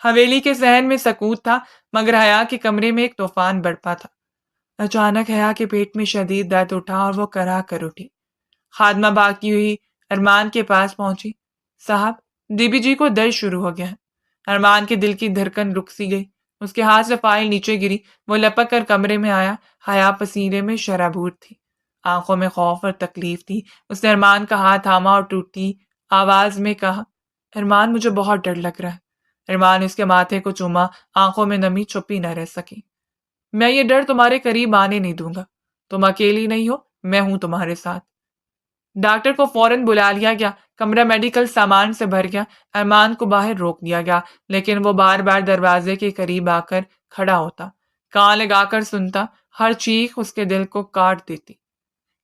حویلی کے صحن میں سکوت تھا, مگر حیا کے کمرے میں ایک طوفان برپا تھا. اچانک حیا کے پیٹ میں شدید درد اٹھا اور وہ کرا کر اٹھی. خادمہ بھاگتی ہوئی ارمان کے پاس پہنچی. صاحب, ڈی بی جی کو درد شروع ہو گیا ہے. ارمان کے دل کی دھڑکن رک سی گئی. اس کے ہاتھ سے فائل نیچے گری. وہ لپک کر کمرے میں آیا. حیا پسینے میں شرابور تھی, آنکھوں میں خوف اور تکلیف تھی. اس نے ارمان کا ہاتھ تھاما اور ٹوٹتی آواز میں کہا, ارمان, مجھے بہت ڈر لگ رہا ہے. ارمان نے اس کے ماتھے کو چوما, آنکھوں میں نمی چھپی نہ رہ سکی. میں یہ ڈر تمہارے قریب آنے نہیں دوں گا. تم اکیلی نہیں ہو, میں ہوں تمہارے ساتھ. ڈاکٹر کو فوراً بلا لیا گیا. کمرہ میڈیکل سامان سے بھر گیا. ارمان کو باہر روک دیا گیا, لیکن وہ بار بار دروازے کے قریب آ کر کھڑا ہوتا, کان لگا کر سنتا. ہر چیخ اس کے دل کو کاٹ دیتی.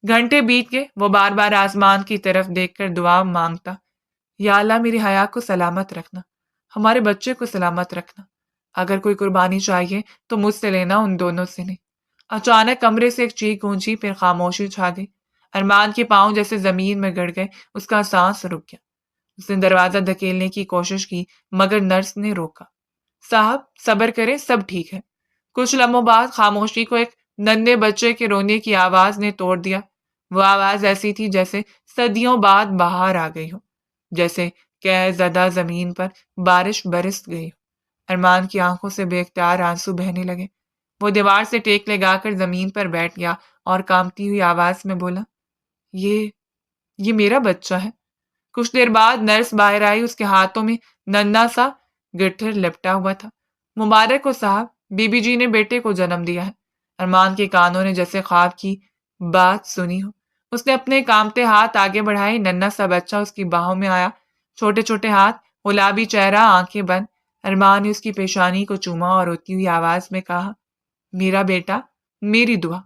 گھنٹے بیت گئے. وہ بار بار آسمان کی طرف دیکھ کر دعا مانگتا, یا اللہ, میری حیا کو سلامت رکھنا, ہمارے بچے کو سلامت رکھنا. اگر کوئی قربانی چاہیے تو مجھ سے لینا, ان دونوں سے نہیں. اچانک کمرے سے ایک چیخ گونجی, پھر خاموشی چھا گئی. ارمان کے پاؤں جیسے زمین میں گڑ گئے. اس کا سانس رک گیا. اس نے دروازہ دھکیلنے کی کوشش کی, مگر نرس نے روکا. صاحب, صبر کریں, سب ٹھیک ہے. کچھ لمحوں بعد خاموشی کو ایک ننھے بچے کے رونے کی آواز نے توڑ دیا. وہ آواز ایسی تھی جیسے صدیوں بعد بہار آ گئی ہو, جیسے قہر زدہ زمین پر بارش برس گئی ہو. ارمان کی آنکھوں سے بے اختیار آنسو بہنے لگے. وہ دیوار سے ٹیک لگا کر زمین پر بیٹھ گیا اور کانپتی ہوئی آواز میں بولا, یہ یہ میرا بچہ ہے۔ کچھ دیر بعد نرس باہر آئی، اس کے ہاتھوں میں ننھا سا گٹھر لپٹا ہوا تھا۔ مبارک ہو صاحب، بی بی جی نے بیٹے کو جنم دیا ہے۔ ارمان کے کانوں نے جیسے خواب کی بات سنی ہو۔ اس نے اپنے کامتے ہاتھ آگے بڑھائے، ننھا سا بچہ اس کی باہوں میں آیا، چھوٹے چھوٹے ہاتھ، گلابی چہرہ، آنکھیں بند۔ ارمان نے اس کی پیشانی کو چوما اور روتی ہوئی آواز میں کہا، میرا بیٹا، میری دعا۔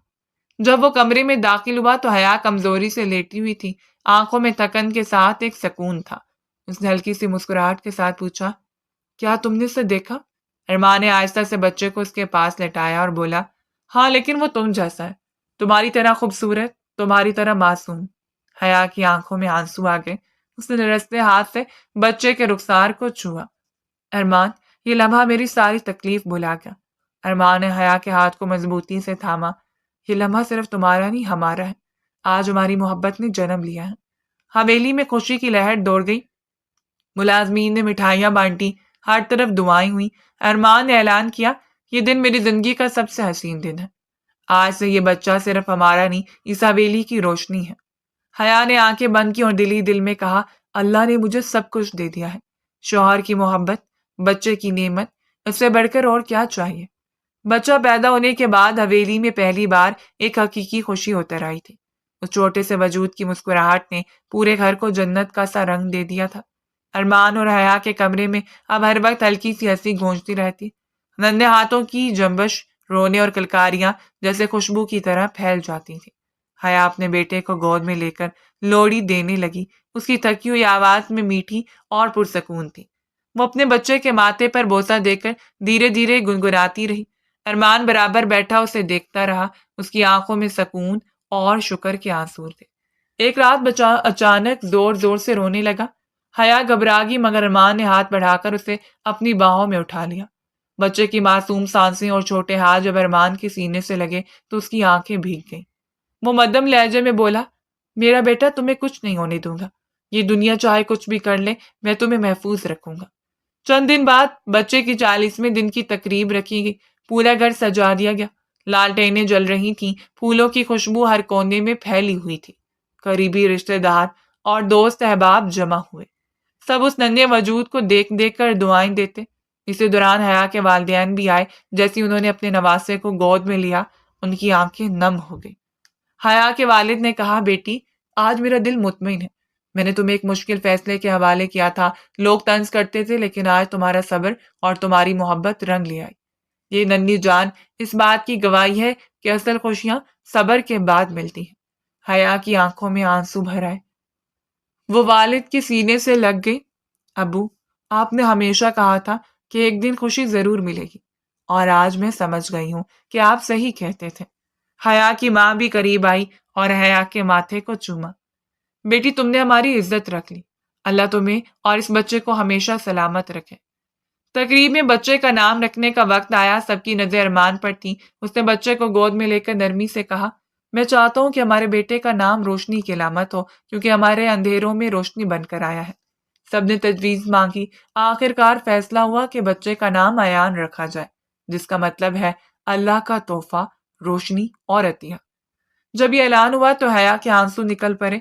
جب وہ کمرے میں داخل ہوا تو حیا کمزوری سے لیٹی ہوئی تھی، آنکھوں میں تھکن کے ساتھ ایک سکون تھا۔ اس نے ہلکی سی مسکراہٹ کے ساتھ پوچھا، کیا تم نے اسے دیکھا؟ ارمان نے آہستہ سے بچے کو اس کے پاس لٹایا اور بولا، ہاں لیکن وہ تم جیسا ہے، تمہاری طرح خوبصورت، تمہاری طرح معصوم۔ حیا کی آنکھوں میں آنسو آ گئے، اس نے لرزتے ہاتھ سے بچے کے رخسار کو چھوا۔ ارمان، یہ لمحہ میری ساری تکلیف بھلا گیا۔ ارمان نے حیا کے ہاتھ کو مضبوطی سے تھاما، یہ لمحہ صرف تمہارا نہیں ہمارا ہے، آج ہماری محبت نے جنم لیا ہے۔ حویلی میں خوشی کی لہر دوڑ گئی، ملازمین نے مٹھائیاں بانٹی، ہر طرف دعائیں ہوئیں۔ ارمان نے اعلان کیا، یہ دن میری زندگی کا سب سے حسین دن ہے، آج سے یہ بچہ صرف ہمارا نہیں، اس حویلی کی روشنی ہے۔ حیا نے آنکھیں بند کی اور دلی دل میں کہا، اللہ نے مجھے سب کچھ دے دیا ہے، شوہر کی محبت، بچے کی نعمت، اس سے بڑھ کر اور کیا چاہیے۔ بچہ پیدا ہونے کے بعد حویلی میں پہلی بار ایک حقیقی خوشی اتر آئی تھی۔ اس چھوٹے سے وجود کی مسکراہٹ نے پورے گھر کو جنت کا سا رنگ دے دیا تھا۔ ارمان اور حیا کے کمرے میں اب ہر وقت ہلکی سی ہنسی گونجتی رہتی، ننھے ہاتھوں کی جنبش، رونے اور کلکاریاں جیسے خوشبو کی طرح پھیل جاتی تھی۔ حیا اپنے بیٹے کو گود میں لے کر لوڑی دینے لگی، اس کی تھکی ہوئی آواز میں میٹھی اور پرسکون تھی۔ وہ اپنے بچے کے ماتھے پر بوسہ دے کر دھیرے دھیرے گنگناتی رہی۔ ارمان برابر بیٹھا اسے دیکھتا رہا، اس کی آنکھوں میں سکون اور شکر کے آنسو تھے۔ ایک رات بچہ اچانک زور زور سے رونے لگا۔ حیا گھبرا گئی، مگر ارمان نے ہاتھ بڑھا کر اسے اپنی باہوں میں اٹھا لیا۔ بچے کی معصوم سانسیں اور چھوٹے ہاتھ جب ارمان کے سینے سے لگے تو اس کی آنکھیں بھیگ گئیں۔ وہ مدھم لہجے میں بولا، میرا بیٹا، تمہیں کچھ نہیں ہونے دوں گا، یہ دنیا چاہے کچھ بھی کر لے، میں تمہیں محفوظ رکھوں گا۔ چند دن بعد بچے کی 40ویں دن کی تقریب رکھی گئی، پورا گھر سجا دیا گیا، لالٹینیں جل رہی تھیں، پھولوں کی خوشبو ہر کونے میں پھیلی ہوئی تھی۔ قریبی رشتہ دار اور دوست احباب جمع ہوئے، سب اس ننھے وجود کو دیکھ دیکھ کر دعائیں دیتے۔ اسی دوران حیا کے والدین بھی آئے، جیسے انہوں نے اپنے نواسے کو گود میں لیا، ان کی آنکھیں نم ہو گئی۔ حیا کے والد نے کہا، بیٹی، آج میرا دل مطمئن ہے، میں نے تمہیں ایک مشکل فیصلے کے حوالے کیا تھا، لوگ طنز کرتے تھے، لیکن آج تمہارا صبر اور تمہاری محبت رنگ لے آئی۔ یہ ننھی جان اس بات کی گواہی ہے کہ اصل خوشیاں صبر کے بعد ملتی ہیں۔ حیا کی آنکھوں میں آنسو بھر آئے، وہ والد کے سینے سے لگ گئی۔ ابو، آپ نے ہمیشہ کہا تھا کہ ایک دن خوشی ضرور ملے گی، اور آج میں سمجھ گئی ہوں کہ آپ صحیح کہتے تھے۔ حیا کی ماں بھی قریب آئی اور حیا کے ماتھے کو چوما۔ بیٹی، تم نے ہماری عزت رکھ لی، اللہ تمہیں اور اس بچے کو ہمیشہ سلامت رکھے۔ تقریب میں بچے کا نام رکھنے کا وقت آیا، سب کی نظر ارمان پر تھی۔ اس نے بچے کو گود میں لے کر نرمی سے کہا، میں چاہتا ہوں کہ ہمارے بیٹے کا نام روشنی کی علامت ہو، کیونکہ ہمارے اندھیروں میں روشنی بن کر آیا ہے۔ سب نے تجویز مانگی، آخر کار فیصلہ ہوا کہ بچے کا نام ایان رکھا جائے، جس کا مطلب ہے اللہ کا تحفہ، روشنی اور عطیہ۔ جب یہ اعلان ہوا تو حیا کے آنسو نکل پڑے،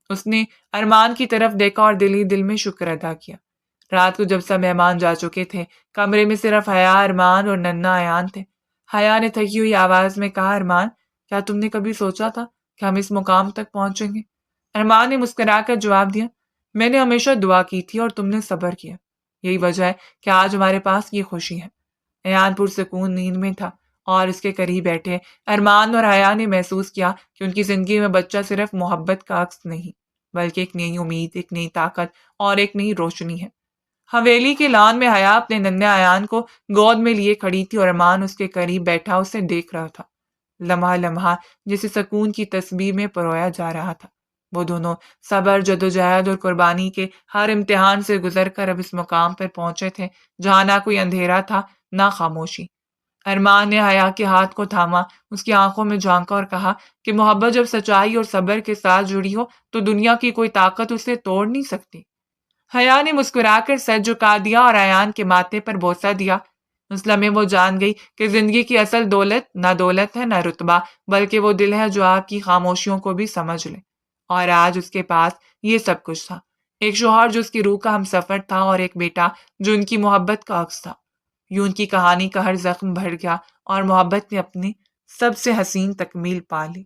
اس نے ارمان کی طرف دیکھا اور دل ہی دل میں شکر ادا کیا۔ رات کو جب سب مہمان جا چکے تھے، کمرے میں صرف حیا، ارمان اور ننھا ایان تھے۔ حیا نے تھکی ہوئی آواز میں کہا، ارمان، کیا تم نے کبھی سوچا تھا کہ ہم اس مقام تک پہنچیں گے؟ ارمان نے مسکرا کر جواب دیا، میں نے ہمیشہ دعا کی تھی اور تم نے صبر کیا، یہی وجہ ہے کہ آج ہمارے پاس یہ خوشی ہے۔ ایان پرسکون نیند میں تھا اور اس کے قریب بیٹھے ارمان اور حیا نے محسوس کیا کہ ان کی زندگی میں بچہ صرف محبت کا عکس نہیں، بلکہ ایک نئی امید، ایک نئی طاقت اور ایک نئی روشنی ہے۔ حویلی کے لان میں حیا اپنے ننھے ایان کو گود میں لیے کھڑی تھی اور ارمان اس کے قریب بیٹھا اسے دیکھ رہا تھا، لمحہ لمحہ جسے سکون کی تسبیح میں پرویا جا رہا تھا۔ وہ دونوں صبر، جدوجہد اور قربانی کے ہر امتحان سے گزر کر اب اس مقام پر پہنچے تھے جہاں نہ کوئی اندھیرا تھا، نہ خاموشی۔ ارمان نے حیا کے ہاتھ کو تھاما، اس کی آنکھوں میں جھانکا اور کہا کہ محبت جب سچائی اور صبر کے ساتھ جڑی ہو تو دنیا کی کوئی طاقت اسے توڑ نہیں سکتی۔ حیا نے مسکرا کر سر جھکا دیا اور ایان کے ماتھے پر بوسہ دیا۔ اس لمحے وہ جان گئی کہ زندگی کی اصل دولت نہ دولت ہے، نہ رتبہ، بلکہ وہ دل ہے جو آپ کی خاموشیوں کو بھی سمجھ لے اور آج اس کے پاس یہ سب کچھ تھا، ایک شوہر جو اس کی روح کا ہم سفر تھا اور ایک بیٹا جو ان کی محبت کا عکس تھا۔ یوں ان کی کہانی کا ہر زخم بھر گیا اور محبت نے اپنی سب سے حسین تکمیل پا لی۔